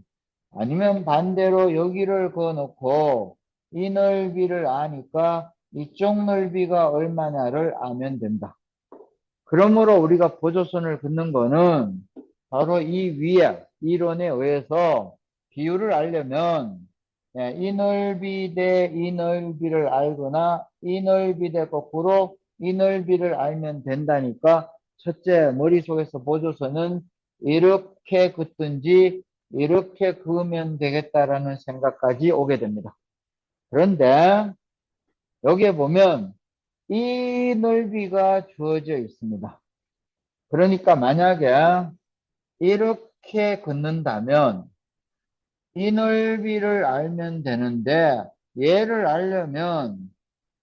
아니면 반대로 여기를 그어놓고 이 넓이를 아니까 이쪽 넓이가 얼마냐를 알면 된다. 그러므로 우리가 보조선을 긋는 거는 바로 이 위에 이론에 의해서 비율을 알려면 이 넓이 대 이 넓이를 알거나 이 넓이 대 거꾸로 이 넓이를 알면 된다니까 첫째 머릿속에서 보조선은 이렇게 긋든지 이렇게 그으면 되겠다라는 생각까지 오게 됩니다. 그런데 여기에 보면 이 넓이가 주어져 있습니다. 그러니까 만약에 이렇게 긋는다면 이 넓이를 알면 되는데 얘를 알려면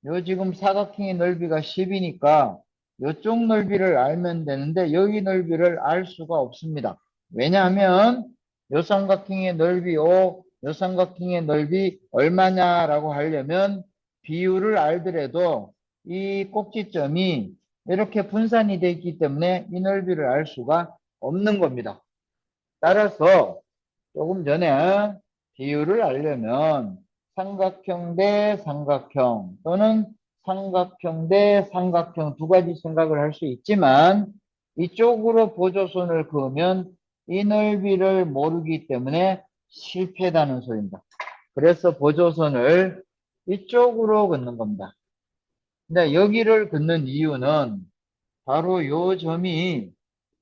요 지금 사각형의 넓이가 10이니까 요쪽 넓이를 알면 되는데 여기 넓이를 알 수가 없습니다. 왜냐하면 요 삼각형의 넓이 5, 요 삼각형의 넓이 얼마냐라고 하려면 비율을 알더라도 이 꼭지점이 이렇게 분산이 되어 있기 때문에 이 넓이를 알 수가 없는 겁니다. 따라서 조금 전에 비율을 알려면 삼각형 대 삼각형 또는 삼각형 대 삼각형 두 가지 생각을 할 수 있지만 이쪽으로 보조선을 그으면 이 넓이를 모르기 때문에 실패다는 소리입니다. 그래서 보조선을 이쪽으로 긋는 겁니다. 근데 여기를 긋는 이유는 바로 요 점이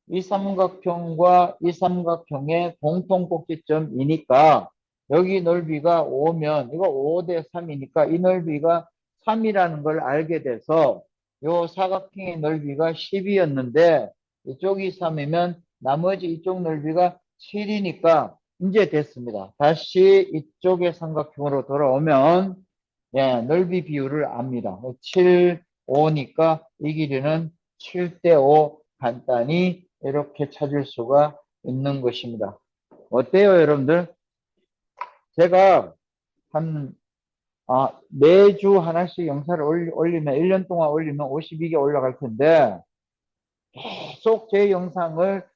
이 삼각형과 이 삼각형의 공통 꼭지점이니까 여기 넓이가 5면 이거 5 대 3이니까 이 넓이가 3이라는 걸 알게 돼서 요 사각형의 넓이가 10이었는데 이쪽이 3이면 나머지 이쪽 넓이가 7이니까 이제 됐습니다. 다시 이쪽의 삼각형으로 돌아오면 예, 넓이 비율을 압니다. 7, 5니까 이 길이는 7대 5 간단히 이렇게 찾을 수가 있는 것입니다. 어때요, 여러분들? 제가 한, 매주 하나씩 영상을 올리면, 1년 동안 올리면 52개 올라갈 텐데, 계속 제 영상을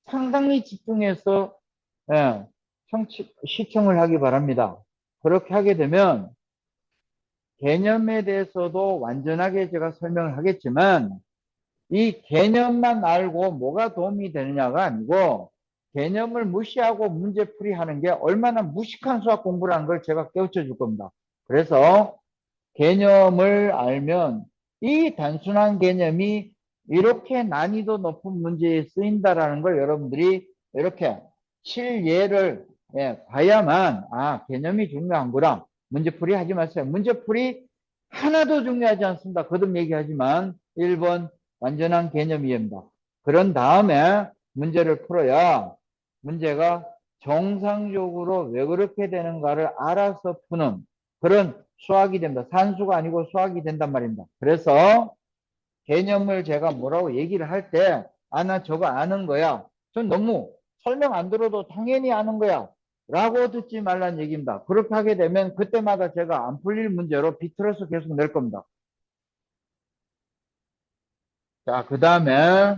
상당히 집중해서, 예, 시청을 하기 바랍니다. 그렇게 하게 되면, 개념에 대해서도 완전하게 제가 설명을 하겠지만, 이 개념만 알고 뭐가 도움이 되느냐가 아니고 개념을 무시하고 문제풀이 하는 게 얼마나 무식한 수학 공부라는 걸 제가 깨우쳐 줄 겁니다. 그래서 개념을 알면 이 단순한 개념이 이렇게 난이도 높은 문제에 쓰인다라는 걸 여러분들이 이렇게 실예를 봐야만 개념이 중요한구나. 문제풀이 하지 마세요. 문제풀이 하나도 중요하지 않습니다. 거듭 얘기하지만 1번 완전한 개념 이해입니다. 그런 다음에 문제를 풀어야 문제가 정상적으로 왜 그렇게 되는가를 알아서 푸는 그런 수학이 됩니다. 산수가 아니고 수학이 된단 말입니다. 그래서 개념을 제가 뭐라고 얘기를 할 때, 나 저거 아는 거야. 전 너무 설명 안 들어도 당연히 아는 거야. 라고 듣지 말란 얘기입니다. 그렇게 하게 되면 그때마다 제가 안 풀릴 문제로 비틀어서 계속 낼 겁니다. 자, 그 다음에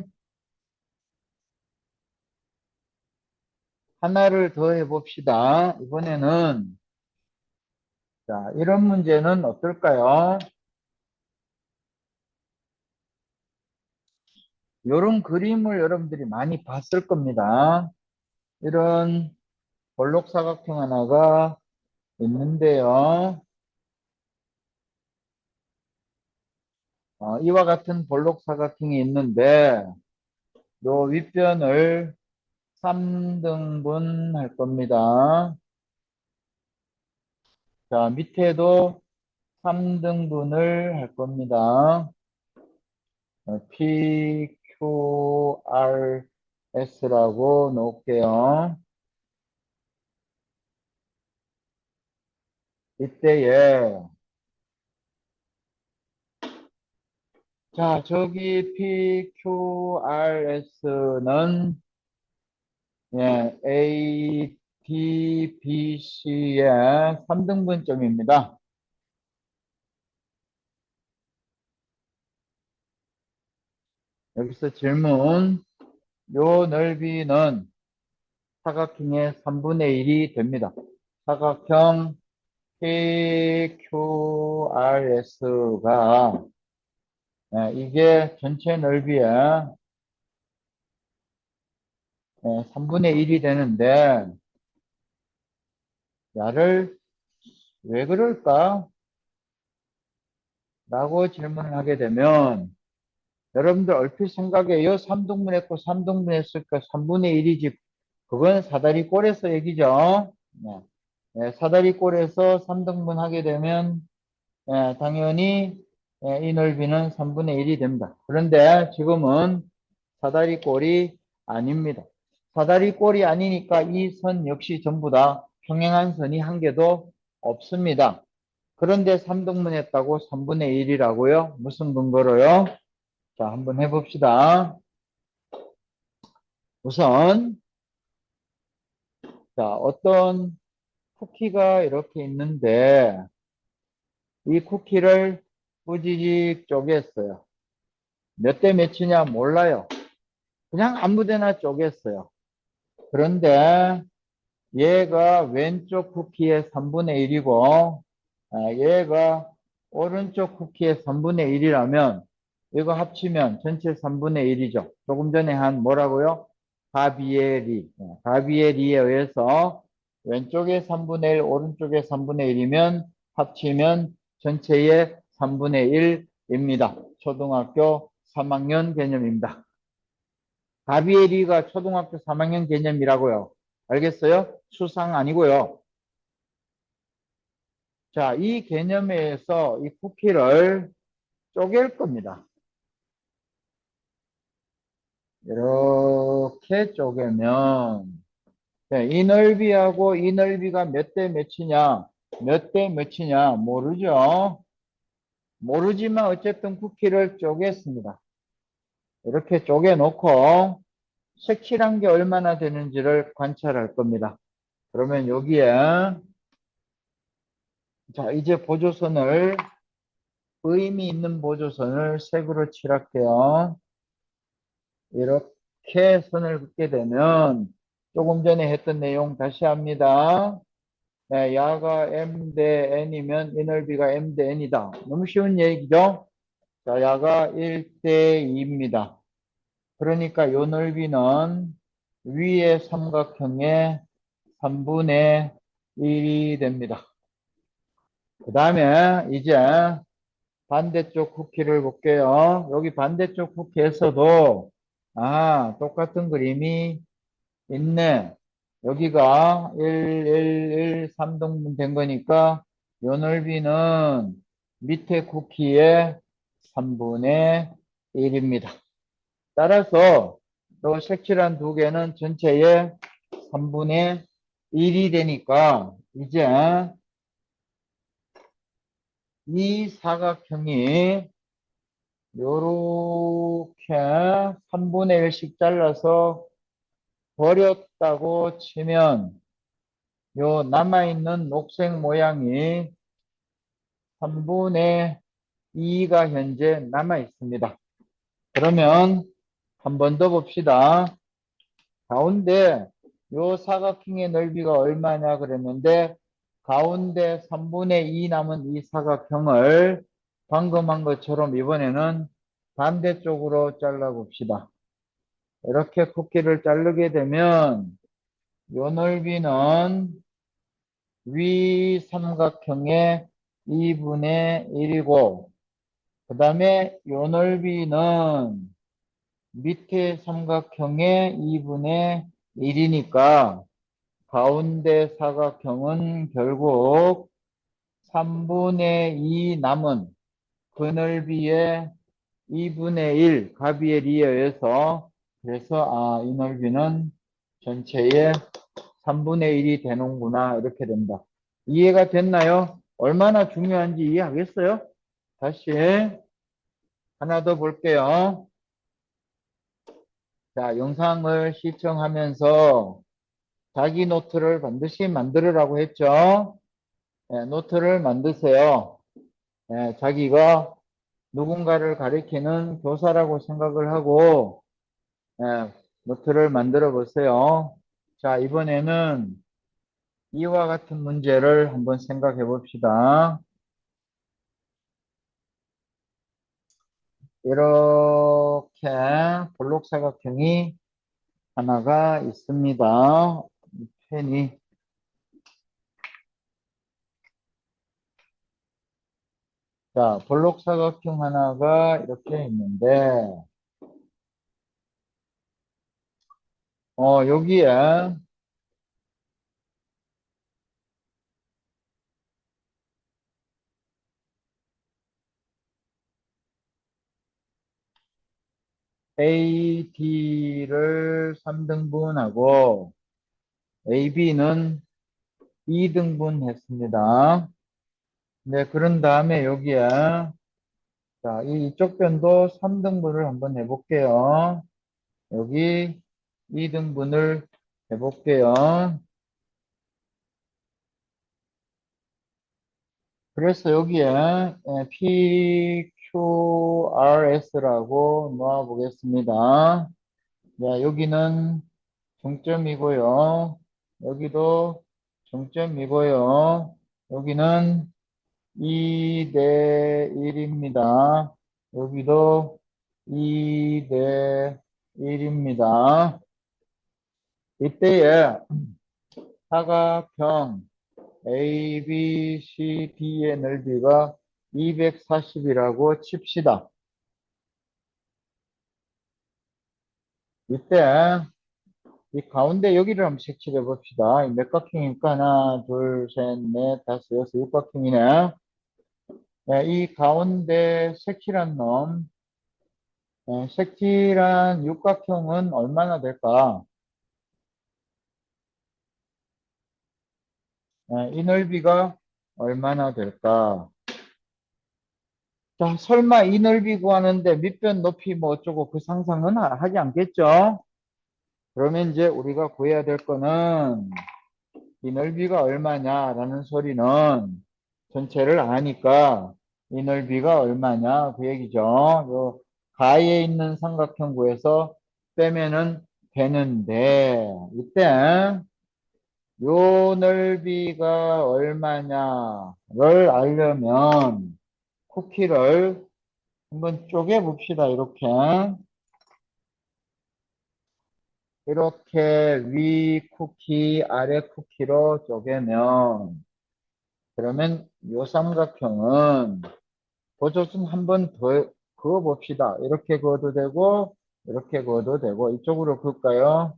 하나를 더 해봅시다. 이번에는, 자, 이런 문제는 어떨까요? 이런 그림을 여러분들이 많이 봤을 겁니다. 이런 볼록사각형 하나가 있는데요. 이와 같은 볼록사각형이 있는데 요 윗변을 3등분 할 겁니다. 자, 밑에도 3등분을 할 겁니다. PQRS라고 놓을게요. 이때에 자, 저기 PQRS는 A, D, B, C의 3등분점입니다. 여기서 질문, 요 넓이는 사각형의 3분의 1이 됩니다. 사각형 PQRS가 이게 전체 넓이의 3분의 1이 되는데 야를 왜 그럴까? 라고 질문을 하게 되면 여러분들 얼핏 생각에 요 3등분 했고 3등분 했으니까 3분의 1이지 그건 사다리꼴에서 얘기죠. 사다리꼴에서 3등분 하게 되면 당연히 이 넓이는 3분의 1이 됩니다. 그런데 지금은 사다리꼴이 아닙니다. 사다리꼴이 아니니까 이 선 역시 전부 다 평행한 선이 한 개도 없습니다. 그런데 3등분 했다고 3분의 1이라고요? 무슨 근거로요? 자, 한번 해봅시다. 우선, 자, 어떤 쿠키가 이렇게 있는데, 이 쿠키를 꾸지직 쪼갰어요. 몇 대 몇이냐 몰라요. 그냥 아무 데나 쪼갰어요. 그런데 얘가 왼쪽 쿠키의 3분의 1이고 얘가 오른쪽 쿠키의 3분의 1이라면 이거 합치면 전체 3분의 1이죠. 조금 전에 한 뭐라고요? 가비에리. 가비에리에 의해서 왼쪽에 3분의 1, 오른쪽에 3분의 1이면 합치면 전체의 3분의 1입니다. 초등학교 3학년 개념입니다. 가비에리가 초등학교 3학년 개념이라고요. 알겠어요? 수상 아니고요. 자, 이 개념에서 이 쿠키를 쪼갤 겁니다. 이렇게 쪼개면 이 넓이하고 이 넓이가 몇 대 몇이냐, 몇 대 몇이냐 모르죠. 모르지만 어쨌든 쿠키를 쪼갰습니다. 이렇게 쪼개 놓고 색칠한 게 얼마나 되는지를 관찰할 겁니다. 그러면 여기에 자, 이제 보조선을 의미 있는 보조선을 색으로 칠할게요. 이렇게 선을 긋게 되면 조금 전에 했던 내용 다시 합니다. 네, 야가 M 대 N이면 이 넓이가 M 대 N이다. 너무 쉬운 얘기죠? 자, 야가 1 대 2입니다. 그러니까 이 넓이는 위의 삼각형의 3분의 1이 됩니다. 그 다음에 이제 반대쪽 쿠키를 볼게요. 여기 반대쪽 쿠키에서도 똑같은 그림이 있네. 여기가 1, 1, 1, 3등분 된 거니까 요 넓이는 밑에 쿠키의 3분의 1입니다. 따라서 요 색칠한 두 개는 전체의 3분의 1이 되니까 이제 이 사각형이 요렇게 3분의 1씩 잘라서 버렸다고 치면 요 남아있는 녹색 모양이 3분의 2가 현재 남아있습니다. 그러면 한 번 더 봅시다. 가운데 요 사각형의 넓이가 얼마냐 그랬는데 가운데 3분의 2 남은 이 사각형을 방금 한 것처럼 이번에는 반대쪽으로 잘라 봅시다. 이렇게 쿠키를 자르게 되면 요 넓이는 위 삼각형의 2분의 1이고 그 다음에 요 넓이는 밑에 삼각형의 2분의 1이니까 가운데 사각형은 결국 3분의 2 남은 그 넓이의 2분의 1 가비의 의해서 그래서 이 넓이는 전체의 3분의 1이 되는구나 이렇게 된다. 이해가 됐나요? 얼마나 중요한지 이해하겠어요? 다시 하나 더 볼게요. 자, 영상을 시청하면서 자기 노트를 반드시 만들으라고 했죠. 노트를 만드세요. 자기가 누군가를 가리키는 교사라고 생각을 하고 노트를 만들어 보세요. 자, 이번에는 이와 같은 문제를 한번 생각해 봅시다. 이렇게 볼록사각형이 하나가 있습니다. 펜이 자, 볼록사각형 하나가 이렇게 있는데 여기에 AD를 3등분하고 AB는 2등분 했습니다. 네, 그런 다음에 여기에, 자, 이쪽 변도 3등분을 한번 해볼게요. 여기 2등분을 해볼게요. 그래서 여기에 PQRS라고 놓아 보겠습니다. 자, 여기는 중점이고요. 여기도 중점이고요. 여기는 2 대 1입니다. 여기도 2 대 1입니다. 이때에 사각형 ABCD의 넓이가 240이라고 칩시다. 이때 이 가운데 여기를 한번 색칠해 봅시다. 이 몇 각형이니까 하나, 둘, 셋, 넷, 다섯, 여섯, 육각형이네. 네, 이 가운데 색칠한 놈, 색칠한 육각형은 얼마나 될까? 이 넓이가 얼마나 될까? 자, 설마 이 넓이 구하는데 밑변 높이 뭐 어쩌고 그 상상은 하지 않겠죠? 그러면 이제 우리가 구해야 될 거는 이 넓이가 얼마냐라는 소리는 전체를 아니까 이 넓이가 얼마냐 그 얘기죠. 요 가에 있는 삼각형 구해서 빼면은 되는데 이때 요 넓이가 얼마냐를 알려면 쿠키를 한번 쪼개 봅시다. 이렇게 위 쿠키 아래 쿠키로 쪼개면 그러면 요 삼각형은 보조선 한 번 더 그어 봅시다. 이렇게 그어도 되고 이렇게 그어도 되고 이쪽으로 그을까요?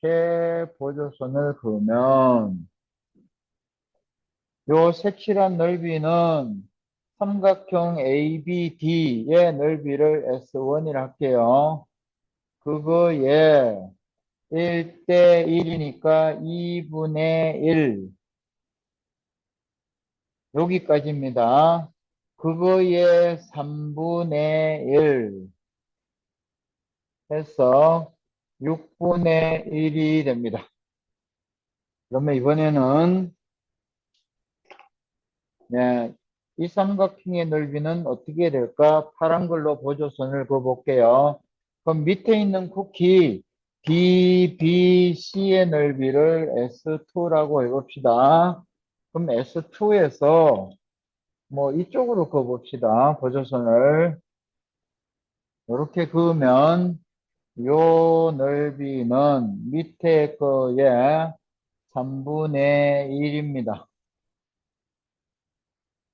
이렇게 보조선을 그으면 요 색칠한 넓이는 삼각형 ABD의 넓이를 S1이라 할게요. 그거에 1대 1이니까 2분의 1 여기까지입니다. 그거의 3분의 1 해서 6분의 1이 됩니다. 그러면 이번에는 네, 이 삼각형의 넓이는 어떻게 될까? 파란 걸로 보조선을 그어볼게요. 그럼 밑에 있는 쿠키 DBC의 넓이를 S2라고 해봅시다. 그럼 S2에서 뭐 이쪽으로 그어봅시다. 보조선을 이렇게 그으면 요 넓이는 밑에 거의 3분의 1입니다.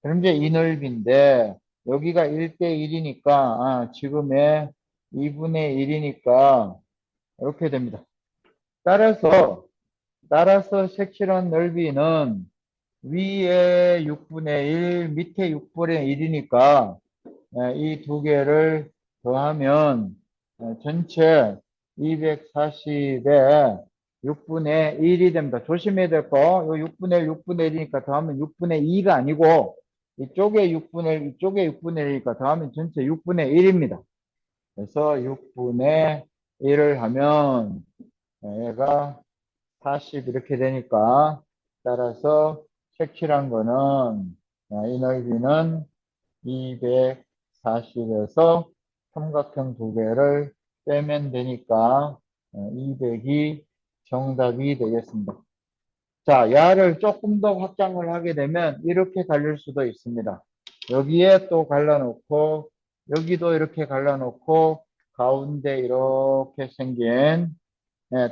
그럼 이제 이 넓이인데 여기가 1대1이니까 지금의 2분의 1이니까 이렇게 됩니다. 따라서 색칠한 넓이는 위에 6분의 1, 밑에 6분의 1이니까 이 두 개를 더하면 전체 240에 6분의 1이 됩니다. 조심해야 될 거, 요 6분의 1, 6분의 1이니까 더하면 6분의 2가 아니고 이쪽에 6분의 1, 이쪽에 6분의 1이니까 더하면 전체 6분의 1입니다. 그래서 6분의 1을 하면 얘가 40 이렇게 되니까 따라서 색칠한 거는 이 넓이는 240에서 삼각형 두 개를 빼면 되니까 200이 정답이 되겠습니다. 자, 야를 조금 더 확장을 하게 되면 이렇게 갈릴 수도 있습니다. 여기에 또 갈라놓고 여기도 이렇게 갈라놓고 가운데 이렇게 생긴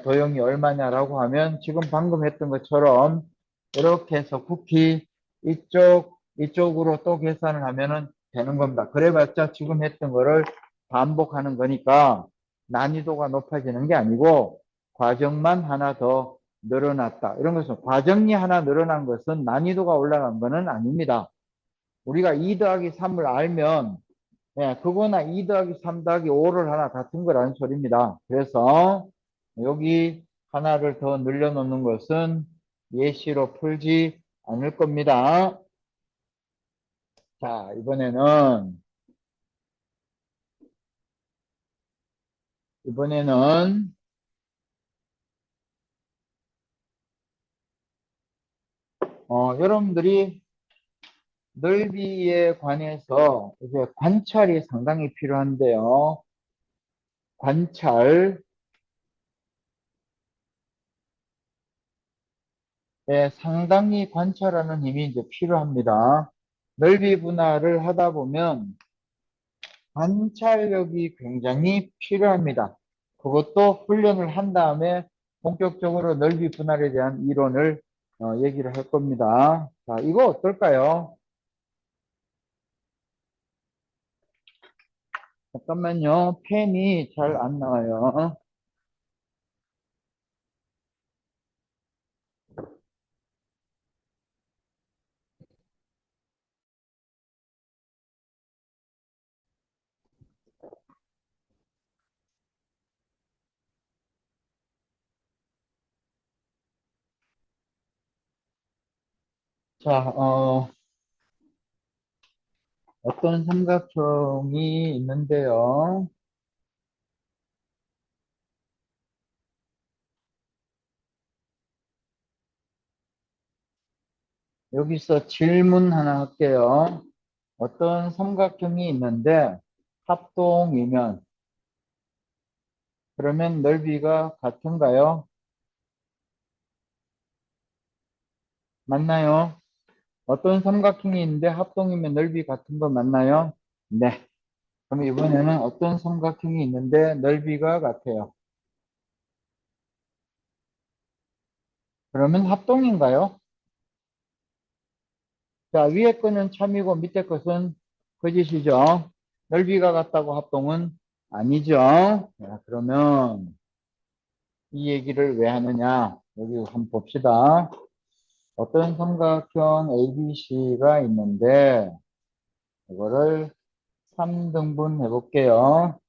도형이 얼마냐라고 하면 지금 방금 했던 것처럼 이렇게 해서 쿠키 이쪽으로 또 계산을 하면은 되는 겁니다. 그래봤자 지금 했던 거를 반복하는 거니까 난이도가 높아지는 게 아니고 과정만 하나 더 늘어났다. 이런 것은 과정이 하나 늘어난 것은 난이도가 올라간 거는 아닙니다. 우리가 2 더하기 3을 알면 그거나 2 더하기 3 더하기 5를 하나 같은 거라는 소리입니다. 그래서 여기 하나를 더 늘려놓는 것은 예시로 풀지 않을 겁니다. 자, 이번에는 여러분들이 넓이에 관해서 이제 관찰이 상당히 필요한데요. 관찰에 상당히 관찰하는 힘이 이제 필요합니다. 넓이 분할을 하다 보면 관찰력이 굉장히 필요합니다. 그것도 훈련을 한 다음에 본격적으로 넓이 분할에 대한 이론을 얘기를 할 겁니다. 자, 이거 어떨까요? 잠깐만요. 펜이 잘 안 나와요. 자, 어떤 삼각형이 있는데요. 여기서 질문 하나 할게요. 어떤 삼각형이 있는데 합동이면 그러면 넓이가 같은가요? 맞나요? 어떤 삼각형이 있는데 합동이면 넓이 같은 거 맞나요? 네. 그럼 이번에는 어떤 삼각형이 있는데 넓이가 같아요? 그러면 합동인가요? 자, 위에 거는 참이고 밑에 것은 거짓이죠. 넓이가 같다고 합동은 아니죠. 자, 그러면 이 얘기를 왜 하느냐? 여기 한번 봅시다. 어떤 삼각형 ABC가 있는데 이거를 3등분 해볼게요.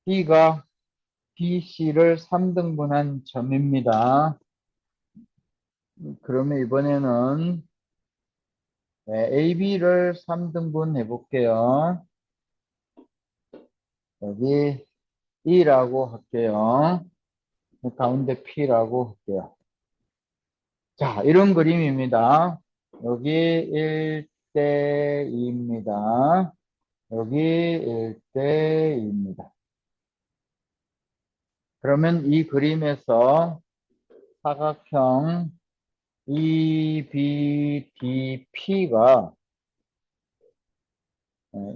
B가 BC를 3등분한 점입니다. 그러면 이번에는 AB를 3등분 해볼게요. 여기 E라고 할게요. 가운데 P라고 할게요. 자, 이런 그림입니다. 여기 1대 2입니다. 여기 1대 2입니다. 그러면 이 그림에서 사각형 EBDP가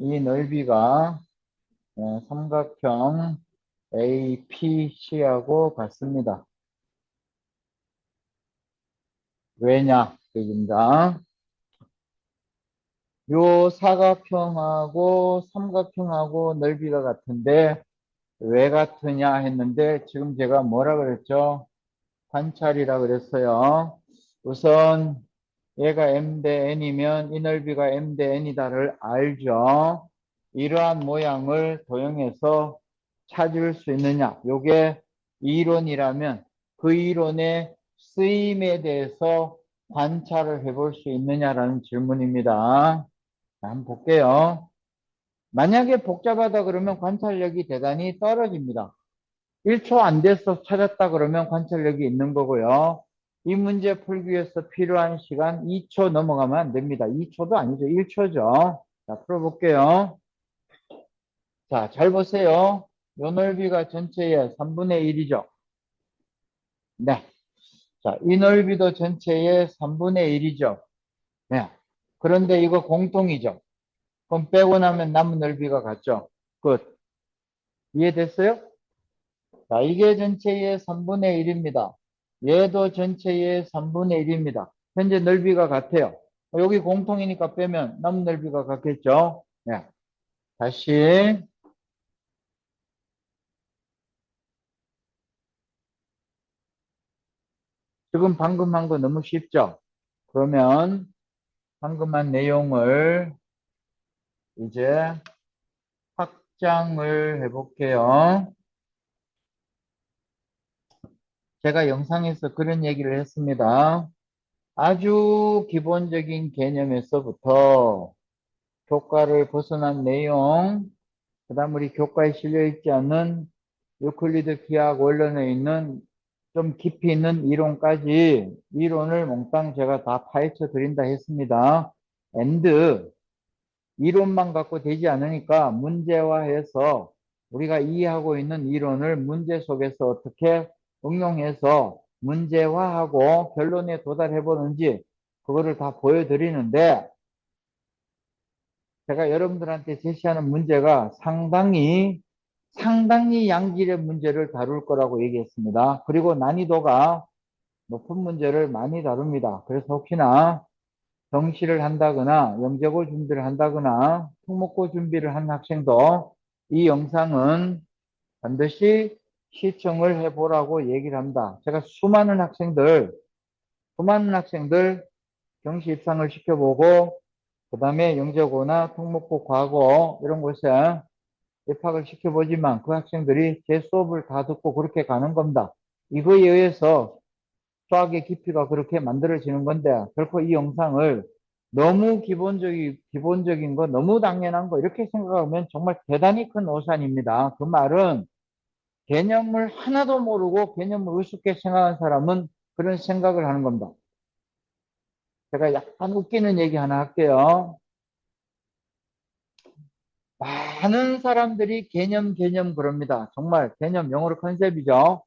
이 넓이가 삼각형 APC하고 같습니다. 왜냐? 여기입니다. 요 사각형하고 삼각형하고 넓이가 같은데 왜 같으냐 했는데 지금 제가 뭐라 그랬죠? 관찰이라 그랬어요. 우선 얘가 m 대 n이면 이 넓이가 m 대 n이다를 알죠. 이러한 모양을 도형해서 찾을 수 있느냐. 요게 이론이라면 그 이론의 쓰임에 대해서 관찰을 해볼 수 있느냐라는 질문입니다. 자, 한번 볼게요. 만약에 복잡하다 그러면 관찰력이 대단히 떨어집니다. 1초 안 돼서 찾았다 그러면 관찰력이 있는 거고요. 이 문제 풀기 위해서 필요한 시간 2초 넘어가면 안 됩니다. 2초도 아니죠. 1초죠. 자, 풀어볼게요. 자, 잘 보세요. 요 넓이가 전체의 3분의 1이죠. 네. 자, 이 넓이도 전체의 3분의 1이죠. 네. 그런데 이거 공통이죠. 그럼 빼고 나면 남은 넓이가 같죠. 끝. 이해됐어요? 자, 이게 전체의 3분의 1입니다. 얘도 전체의 3분의 1입니다. 현재 넓이가 같아요. 여기 공통이니까 빼면 남은 넓이가 같겠죠? 네. 다시. 지금 방금 한 거 너무 쉽죠? 그러면 방금 한 내용을 이제 확장을 해볼게요. 제가 영상에서 그런 얘기를 했습니다. 아주 기본적인 개념에서부터 교과를 벗어난 내용, 그 다음 우리 교과에 실려 있지 않는 유클리드 기하학 원론에 있는 좀 깊이 있는 이론까지 이론을 몽땅 제가 다 파헤쳐 드린다 했습니다. and 이론만 갖고 되지 않으니까 문제화해서 우리가 이해하고 있는 이론을 문제 속에서 어떻게 응용해서 문제화하고 결론에 도달해 보는지 그거를 다 보여드리는데 제가 여러분들한테 제시하는 문제가 상당히 양질의 문제를 다룰 거라고 얘기했습니다. 그리고 난이도가 높은 문제를 많이 다룹니다. 그래서 혹시나 정시를 한다거나 영재고 준비를 한다거나 특목고 준비를 한 학생도 이 영상은 반드시 시청을 해보라고 얘기를 합니다. 제가 수많은 학생들 정시 입상을 시켜보고 그 다음에 영재고나 특목고 과고 이런 곳에 입학을 시켜보지만 그 학생들이 제 수업을 다 듣고 그렇게 가는 겁니다. 이거에 의해서 수학의 깊이가 그렇게 만들어지는 건데 결코 이 영상을 너무 기본적인 거, 너무 당연한 거 이렇게 생각하면 정말 대단히 큰 오산입니다. 그 말은 개념을 하나도 모르고 개념을 우습게 생각하는 사람은 그런 생각을 하는 겁니다. 제가 약간 웃기는 얘기 하나 할게요. 많은 사람들이 개념 그럽니다. 정말 개념 영어로 컨셉이죠.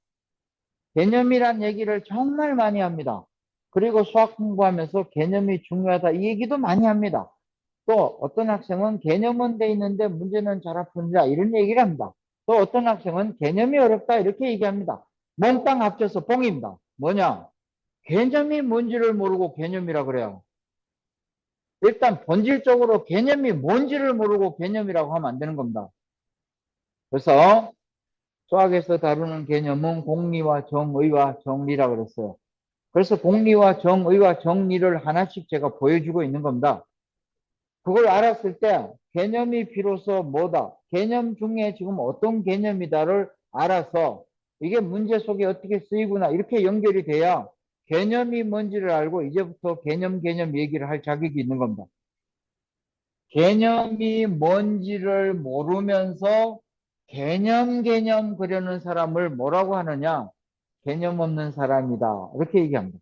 개념이란 얘기를 정말 많이 합니다. 그리고 수학 공부하면서 개념이 중요하다 이 얘기도 많이 합니다. 또 어떤 학생은 개념은 돼 있는데 문제는 잘 푼다 이런 얘기를 합니다. 또 어떤 학생은 개념이 어렵다 이렇게 얘기합니다. 몽땅 합쳐서 뽕입니다. 뭐냐? 개념이 뭔지를 모르고 개념이라 그래요. 일단 본질적으로 개념이 뭔지를 모르고 개념이라고 하면 안 되는 겁니다. 그래서 수학에서 다루는 개념은 공리와 정의와 정리라 그랬어요. 그래서 공리와 정의와 정리를 하나씩 제가 보여주고 있는 겁니다. 그걸 알았을 때 개념이 비로소 뭐다. 개념 중에 지금 어떤 개념이다를 알아서 이게 문제 속에 어떻게 쓰이구나 이렇게 연결이 돼야 개념이 뭔지를 알고 이제부터 개념 얘기를 할 자격이 있는 겁니다. 개념이 뭔지를 모르면서 개념 그려는 사람을 뭐라고 하느냐? 개념 없는 사람이다. 이렇게 얘기합니다.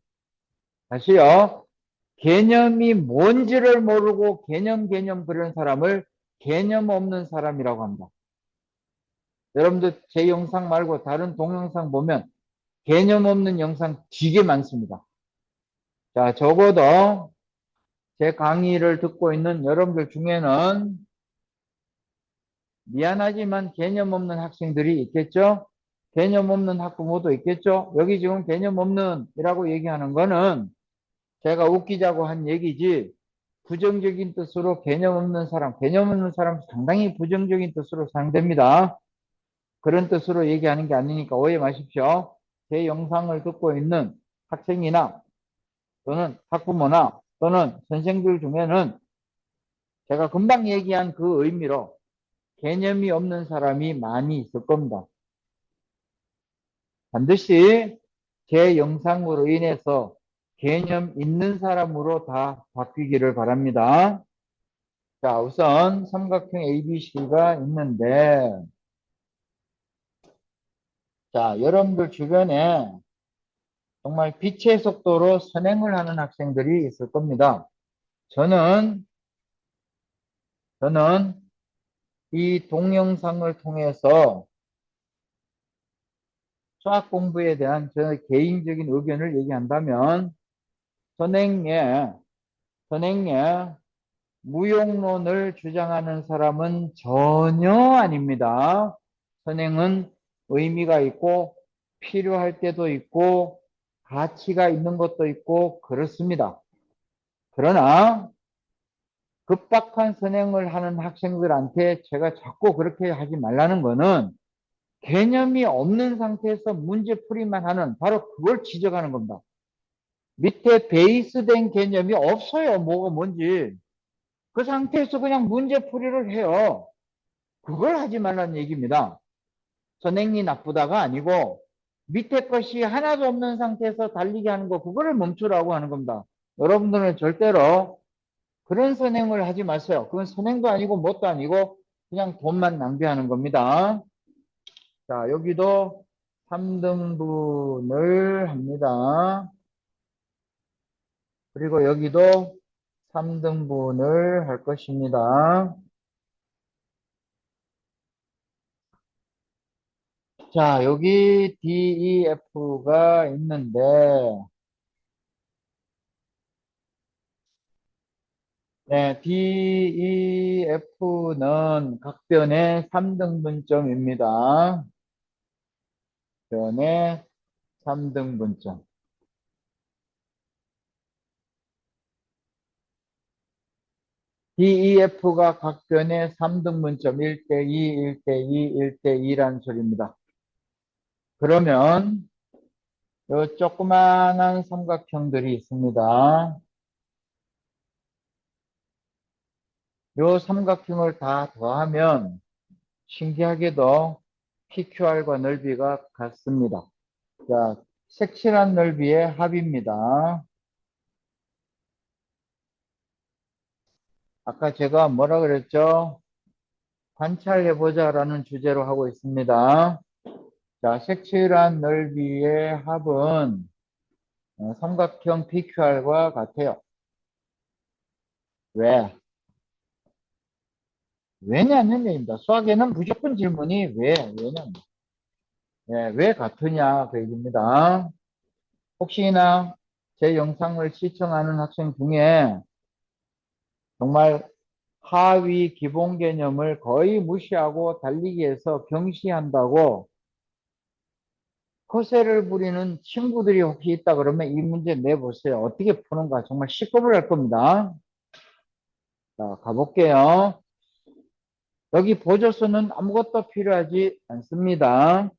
다시요. 개념이 뭔지를 모르고 개념 그런 사람을 개념 없는 사람이라고 합니다. 여러분들 제 영상 말고 다른 동영상 보면 개념 없는 영상 되게 많습니다. 자, 적어도 제 강의를 듣고 있는 여러분들 중에는 미안하지만 개념 없는 학생들이 있겠죠? 개념 없는 학부모도 있겠죠? 여기 지금 개념 없는 이라고 얘기하는 거는 제가 웃기자고 한 얘기지 부정적인 뜻으로 개념 없는 사람 상당히 부정적인 뜻으로 사용됩니다. 그런 뜻으로 얘기하는 게 아니니까 오해 마십시오. 제 영상을 듣고 있는 학생이나 또는 학부모나 또는 선생들 중에는 제가 금방 얘기한 그 의미로 개념이 없는 사람이 많이 있을 겁니다. 반드시 제 영상으로 인해서 개념 있는 사람으로 다 바뀌기를 바랍니다. 자, 우선 삼각형 ABC가 있는데, 자, 여러분들 주변에 정말 빛의 속도로 선행을 하는 학생들이 있을 겁니다. 저는 이 동영상을 통해서 수학 공부에 대한 저 개인적인 의견을 얘기한다면, 선행에 무용론을 주장하는 사람은 전혀 아닙니다. 선행은 의미가 있고 필요할 때도 있고 가치가 있는 것도 있고 그렇습니다. 그러나 급박한 선행을 하는 학생들한테 제가 자꾸 그렇게 하지 말라는 거는 개념이 없는 상태에서 문제풀이만 하는 바로 그걸 지적하는 겁니다. 밑에 베이스된 개념이 없어요. 뭐가 뭔지. 그 상태에서 그냥 문제풀이를 해요. 그걸 하지 말라는 얘기입니다. 선행이 나쁘다가 아니고 밑에 것이 하나도 없는 상태에서 달리게 하는 거, 그거를 멈추라고 하는 겁니다. 여러분들은 절대로 그런 선행을 하지 마세요. 그건 선행도 아니고 뭣도 아니고 그냥 돈만 낭비하는 겁니다. 자, 여기도 3등분을 합니다. 그리고 여기도 3등분을 할 것입니다. 자, 여기 DEF가 있는데, 네, DEF는 각변의 3등분점입니다. 변의 3등분점. DEF가 각변의 3등분점 1대2, 1대2, 1대2라는 소리입니다. 그러면 요 조그만한 삼각형들이 있습니다. 요 삼각형을 다 더하면 신기하게도 PQR과 넓이가 같습니다. 자, 색칠한 넓이의 합입니다. 아까 제가 뭐라 그랬죠? 관찰해보자 라는 주제로 하고 있습니다. 자, 색칠한 넓이의 합은 삼각형 PQR과 같아요. 왜? 왜냐는 얘기입니다. 수학에는 무조건 질문이 왜냐면 왜 같으냐 그 얘기입니다. 혹시나 제 영상을 시청하는 학생 중에 정말 하위 기본 개념을 거의 무시하고 달리기에서 경시한다고 허세를 부리는 친구들이 혹시 있다 그러면 이 문제 내보세요. 어떻게 푸는가 정말 시겁을 할 겁니다. 자, 가볼게요. 여기 보조수는 아무것도 필요하지 않습니다.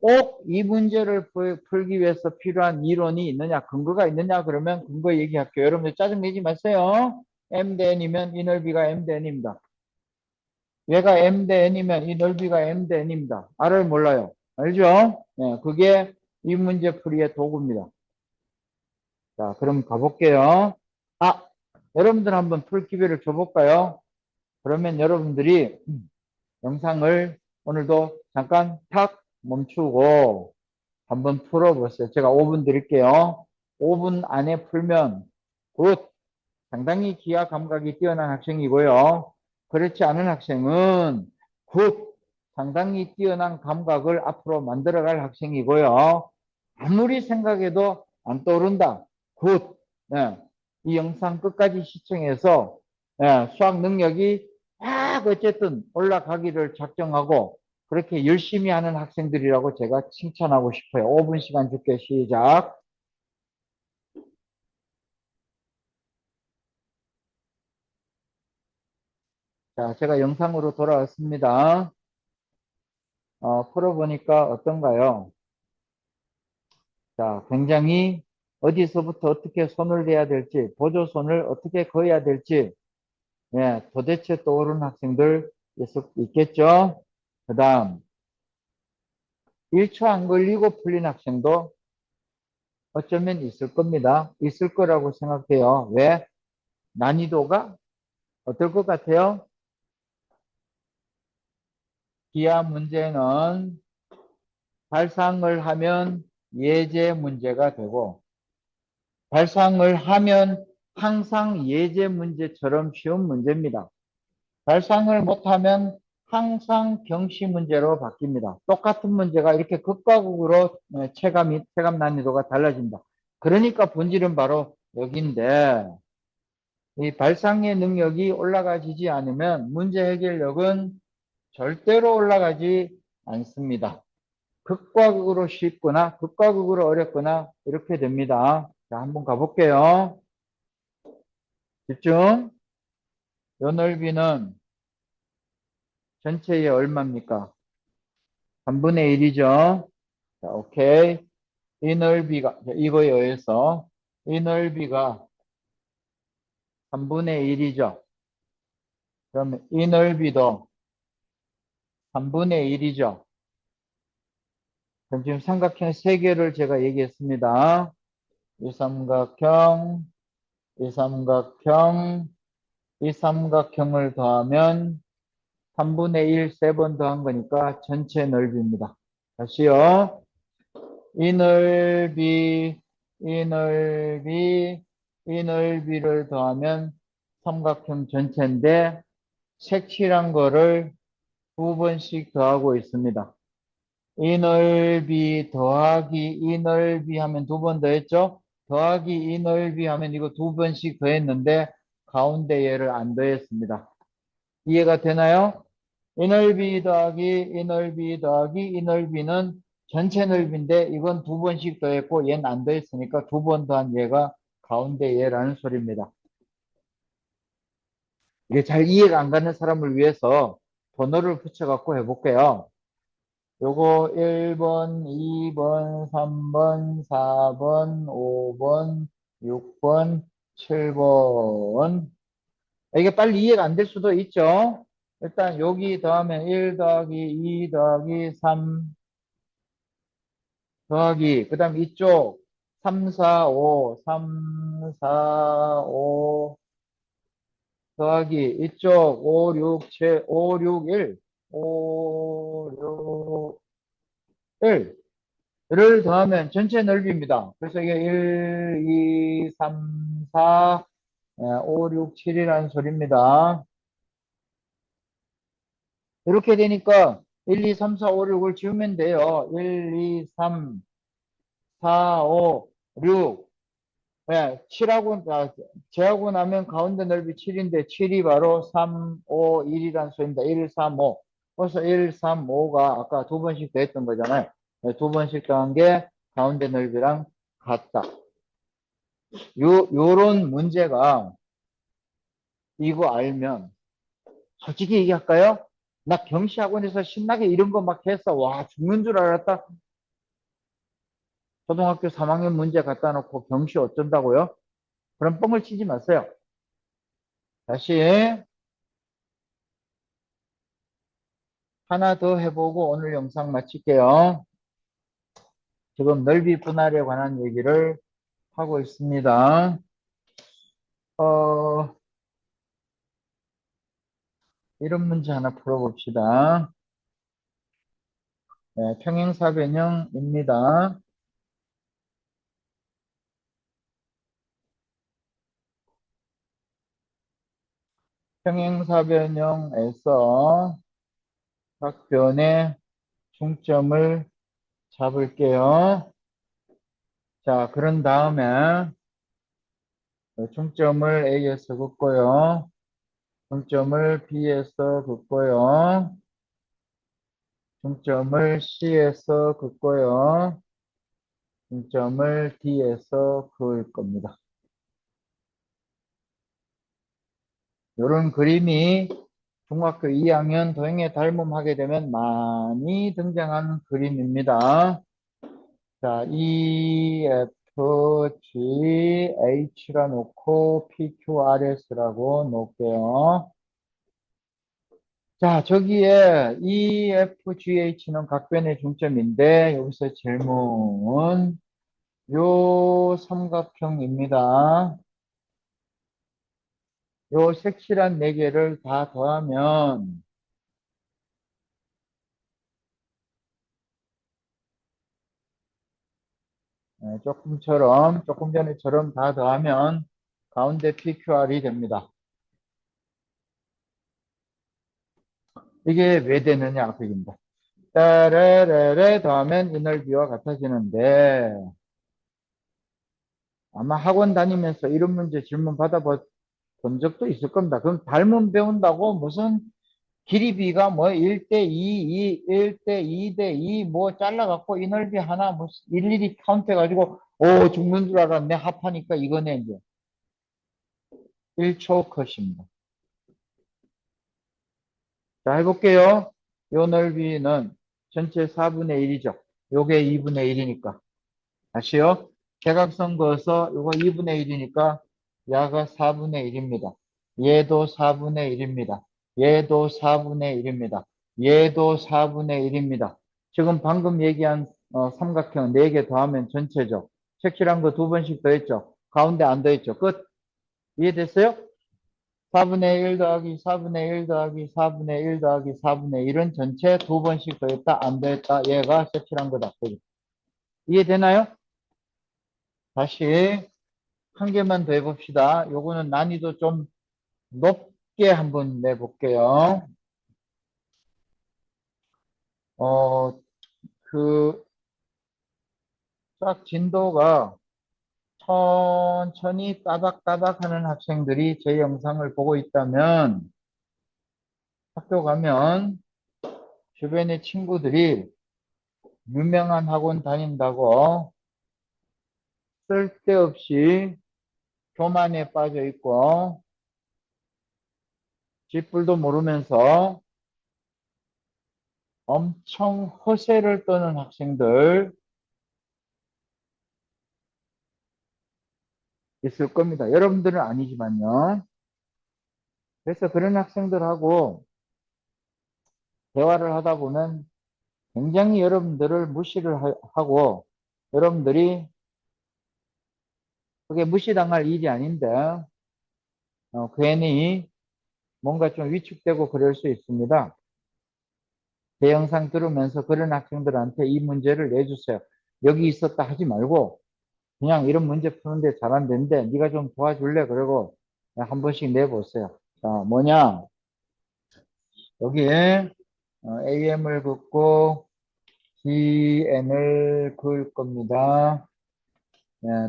꼭 이 문제를 풀기 위해서 필요한 이론이 있느냐, 근거가 있느냐, 그러면 근거 얘기할게요. 여러분들 짜증내지 마세요. M 대 N이면 이 넓이가 M 대 N입니다. 얘가 M 대 N이면 이 넓이가 M 대 N입니다. R을 몰라요. 알죠? 네, 그게 이 문제 풀이의 도구입니다. 자, 그럼 가볼게요. 아, 여러분들 한번 풀 기회를 줘볼까요? 그러면 여러분들이 영상을 오늘도 잠깐 탁 멈추고 한번 풀어보세요. 제가 5분 드릴게요. 5분 안에 풀면 굿. 상당히 기하 감각이 뛰어난 학생이고요. 그렇지 않은 학생은 굿. 상당히 뛰어난 감각을 앞으로 만들어갈 학생이고요. 아무리 생각해도 안 떠오른다. 굿. 네. 이 영상 끝까지 시청해서 수학 능력이 막 어쨌든 올라가기를 작정하고 그렇게 열심히 하는 학생들이라고 제가 칭찬하고 싶어요. 5분 시간 줄게. 시작. 자, 제가 영상으로 돌아왔습니다. 풀어보니까 어떤가요? 자, 굉장히 어디서부터 어떻게 손을 대야 될지, 보조손을 어떻게 그어야 될지, 도대체 떠오르는 학생들 있겠죠? 그 다음, 1초 안 걸리고 풀린 학생도 어쩌면 있을 겁니다. 있을 거라고 생각해요. 왜? 난이도가 어떨 것 같아요? 기하 문제는 발상을 하면 예제 문제가 되고, 발상을 하면 항상 예제 문제처럼 쉬운 문제입니다. 발상을 못하면 항상 경시 문제로 바뀝니다. 똑같은 문제가 이렇게 극과 극으로 체감 난이도가 달라집니다. 그러니까 본질은 바로 여기인데 이 발상의 능력이 올라가지지 않으면 문제 해결력은 절대로 올라가지 않습니다. 극과 극으로 쉽거나 극과 극으로 어렵거나 이렇게 됩니다. 자, 한번 가볼게요. 집중. 요 넓이는 전체의 얼마입니까? 3분의 1이죠. 자, 오케이. 이 넓이가, 이거에 의해서 이 넓이가 3분의 1이죠. 그러면 이 넓이도 3분의 1이죠. 그럼 지금 삼각형 세 개를 제가 얘기했습니다. 이 삼각형, 이 삼각형, 이 삼각형을 더하면 3분의 1 세 번 더한 거니까 전체 넓이입니다. 다시요. 이 넓이, 이 넓이, 이 넓이를 더하면 삼각형 전체인데 색칠한 거를 두 번씩 더하고 있습니다. 이 넓이 더하기 이 넓이 하면 두 번 더했죠? 더하기 이 넓이 하면 이거 두 번씩 더했는데 가운데 얘를 안 더했습니다. 이해가 되나요? 이 넓이 더하기 이 넓이 더하기 이 넓이는 전체 넓이인데 이건 두 번씩 더했고 얘는 안 더했으니까 두 번 더한 얘가 가운데 얘라는 소리입니다. 이게 잘 이해가 안 가는 사람을 위해서 번호를 붙여갖고 해볼게요. 요거 1번, 2번, 3번, 4번, 5번, 6번, 7번. 이게 빨리 이해가 안 될 수도 있죠. 일단 여기 더하면 1 더하기 2 더하기 3 더하기 그 다음 이쪽 3, 4, 5 3, 4, 5 더하기 이쪽 5, 6, 7, 5, 6, 1 5, 6, 1를 더하면 전체 넓이입니다. 그래서 이게 1, 2, 3, 4, 5, 6, 7이라는 소리입니다. 이렇게 되니까 1, 2, 3, 4, 5, 6을 지우면 돼요. 1, 2, 3, 4, 5, 6. 네, 7하고, 제하고 나면 가운데 넓이 7인데 7이 바로 3, 5, 1이라는 소리입니다. 1, 3, 5. 그래서 1, 3, 5가 아까 두 번씩 더했던 거잖아요. 네, 두 번씩 더한 게 가운데 넓이랑 같다. 요런 문제가 이거 알면 솔직히 얘기할까요? 나 경시학원에서 신나게 이런 거 막 했어. 와, 죽는 줄 알았다. 초등학교 3학년 문제 갖다 놓고 경시 어쩐다고요? 그럼 뻥을 치지 마세요. 다시 하나 더 해보고 오늘 영상 마칠게요. 지금 넓이 분할에 관한 얘기를 하고 있습니다. 이런 문제 하나 풀어봅시다. 네, 평행사변형입니다. 평행사변형에서 각 변의 중점을 잡을게요. 자, 그런 다음에 중점을 A에서 긋고요. 중점을 B에서 긋고요. 중점을 C에서 긋고요. 중점을 D에서 그을 겁니다. 이런 그림이 중학교 2학년 도형에 닮음하게 되면 많이 등장하는 그림입니다. 자, E, F, G, H라 놓고 P, Q, R, S라고 놓을게요. 자, 저기에 E, F, G, H는 각 변의 중점인데 여기서 질문 요 삼각형입니다. 요 색칠한 4개를 다 더하면 조금 전에처럼 다 더하면 가운데 PQR이 됩니다. 이게 왜 되느냐 그 얘기입니다. 따라라라 더하면 이 넓이와 같아지는데 아마 학원 다니면서 이런 문제 질문 받아본 적도 있을 겁니다. 그럼 닮음 배운다고 무슨 길이비가 뭐 1대2, 1대 2대2 뭐 잘라갖고 이 넓이 하나 뭐 일일이 카운트해가지고 오 죽는 줄 알았네 합하니까 이거네 이제 1초 컷입니다. 자 해볼게요. 요 넓이는 전체 4분의 1이죠. 요게 2분의 1이니까 다시요. 대각선 그어서 요거 2분의 1이니까 야가 4분의 1입니다. 얘도 4분의 1입니다. 얘도 4분의 1입니다. 얘도 4분의 1입니다. 지금 방금 얘기한 삼각형 4개 더하면 전체죠. 색칠한 거 2번씩 더했죠. 가운데 안 더했죠. 끝. 이해됐어요? 4분의 1 더하기 4분의 1 더하기 4분의 1 더하기 4분의 1은 전체 2번씩 더했다, 안 더했다. 얘가 색칠한 거다. 이해되나요? 다시 한 개만 더 해봅시다. 요거는 난이도 좀 높게 한번 내볼게요. 어, 그, 딱 진도가 천천히 따박따박 하는 학생들이 제 영상을 보고 있다면 학교 가면 주변의 친구들이 유명한 학원 다닌다고 쓸데없이 교만에 빠져 있고 쥐뿔도 모르면서 엄청 허세를 떠는 학생들 있을 겁니다. 여러분들은 아니지만요. 그래서 그런 학생들하고 대화를 하다 보면 굉장히 여러분들을 무시를 하고 여러분들이 그게 무시당할 일이 아닌데 괜히 뭔가 좀 위축되고 그럴 수 있습니다. 제 영상 들으면서 그런 학생들한테 이 문제를 내주세요. 여기 있었다 하지 말고 그냥 이런 문제 푸는데 잘한다는데 네가 좀 도와줄래? 그러고 한 번씩 내보세요. 자, 뭐냐? 여기에 AM을 긋고 GN을 그을 겁니다.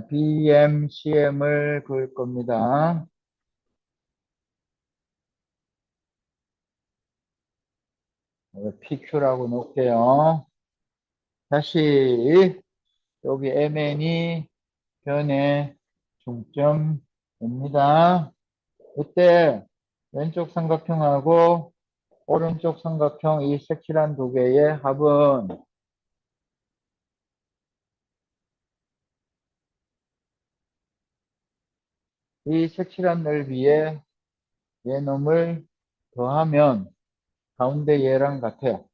BM, CM을 그을 겁니다. PQ라고 놓을게요. 다시 여기 MN이 변의 중점입니다. 이때 왼쪽 삼각형하고 오른쪽 삼각형 이 색칠한 두 개의 합은 이 색칠한 넓이에 얘 놈을 더하면 가운데 얘랑 같아요.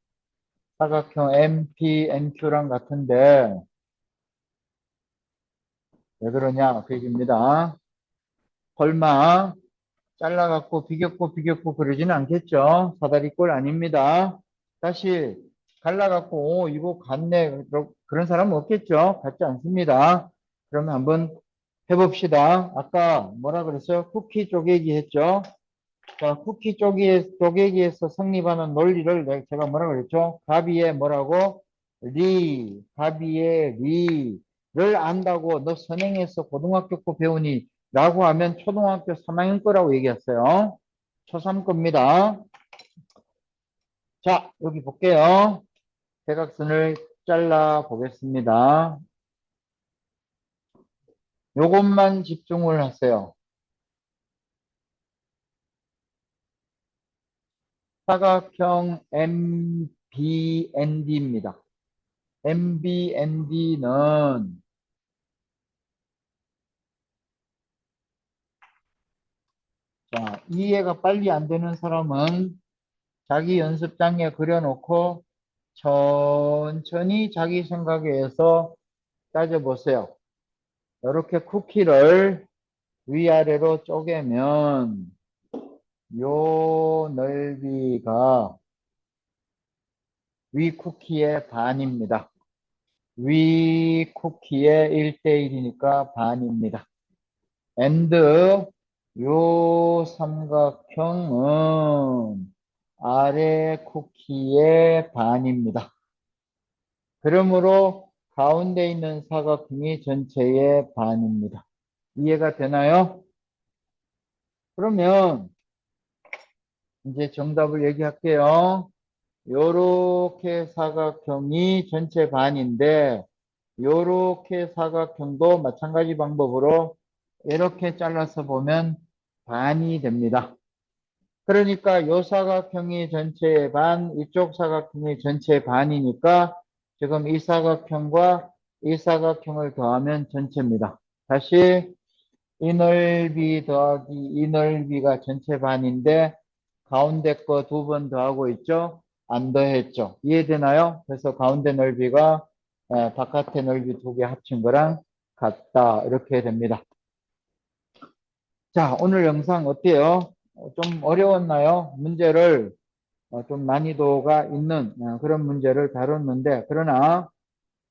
사각형 MP, NQ랑 같은데 왜 그러냐 그 얘기입니다. 설마 잘라갖고 비겼고 그러지는 않겠죠. 사다리꼴 아닙니다. 다시 갈라갖고 오 이거 같네 그런 사람은 없겠죠. 같지 않습니다. 그러면 한번 해봅시다. 아까 뭐라 그랬어요? 쿠키 쪼개기 했죠. 자, 쿠키 쪼개기에서 성립하는 논리를 제가 뭐라 그랬죠? 가비의 뭐라고? 가비의 리를 안다고 너 선행해서 고등학교 거 배우니 라고 하면 초등학교 3학년 거라고 얘기했어요. 초3 겁니다. 자, 여기 볼게요. 대각선을 잘라 보겠습니다. 요것만 집중을 하세요. 사각형 MBND입니다. MBND는 자, 이해가 빨리 안 되는 사람은 자기 연습장에 그려놓고 천천히 자기 생각에 의해서 따져보세요. 이렇게 쿠키를 위아래로 쪼개면 요 넓이가 위 쿠키의 반입니다. 위 쿠키의 1대1이니까 반입니다. and 요 삼각형은 아래 쿠키의 반입니다. 그러므로 가운데 있는 사각형이 전체의 반입니다. 이해가 되나요? 그러면 이제 정답을 얘기할게요. 요렇게 사각형이 전체 반인데 요렇게 사각형도 마찬가지 방법으로 이렇게 잘라서 보면 반이 됩니다. 그러니까 요 사각형이 전체의 반, 이쪽 사각형이 전체의 반이니까 지금 이 사각형과 이 사각형을 더하면 전체입니다. 다시 이 넓이 더하기 이 넓이가 전체 반인데 가운데 거 2번 더하고 있죠? 안 더했죠? 이해되나요? 그래서 가운데 넓이가 바깥의 넓이 두 개 합친 거랑 같다. 이렇게 됩니다. 자, 오늘 영상 어때요? 좀 어려웠나요? 문제를 좀 난이도가 있는 그런 문제를 다뤘는데, 그러나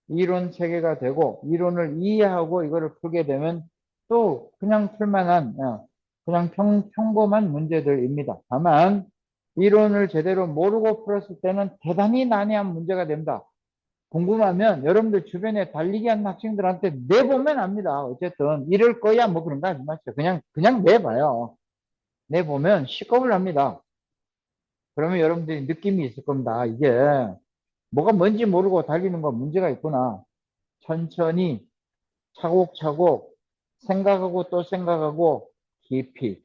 이론 체계가 되고 이론을 이해하고 이거를 풀게 되면 또 그냥 풀만한 그냥 평범한 문제들입니다. 다만 이론을 제대로 모르고 풀었을 때는 대단히 난해한 문제가 됩니다. 궁금하면 여러분들 주변에 달리기 하는 학생들한테 내보면 압니다. 어쨌든 이럴 거야 뭐 그런 거 하지 마시죠. 그냥 내봐요. 내보면 시겁을 합니다. 그러면 여러분들이 느낌이 있을 겁니다. 이게 뭐가 뭔지 모르고 달리는 건 문제가 있구나. 천천히 차곡차곡 생각하고 또 생각하고 깊이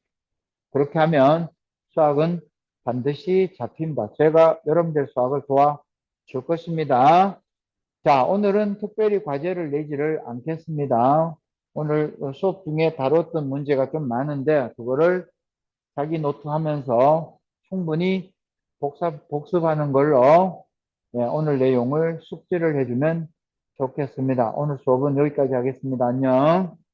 그렇게 하면 수학은 반드시 잡힙니다. 제가 여러분들 수학을 도와줄 것입니다. 자, 오늘은 특별히 과제를 내지를 않겠습니다. 오늘 수업 중에 다뤘던 문제가 좀 많은데 그거를 자기 노트 하면서 충분히 복습하는 걸로 오늘 내용을 숙지를 해주면 좋겠습니다. 오늘 수업은 여기까지 하겠습니다. 안녕.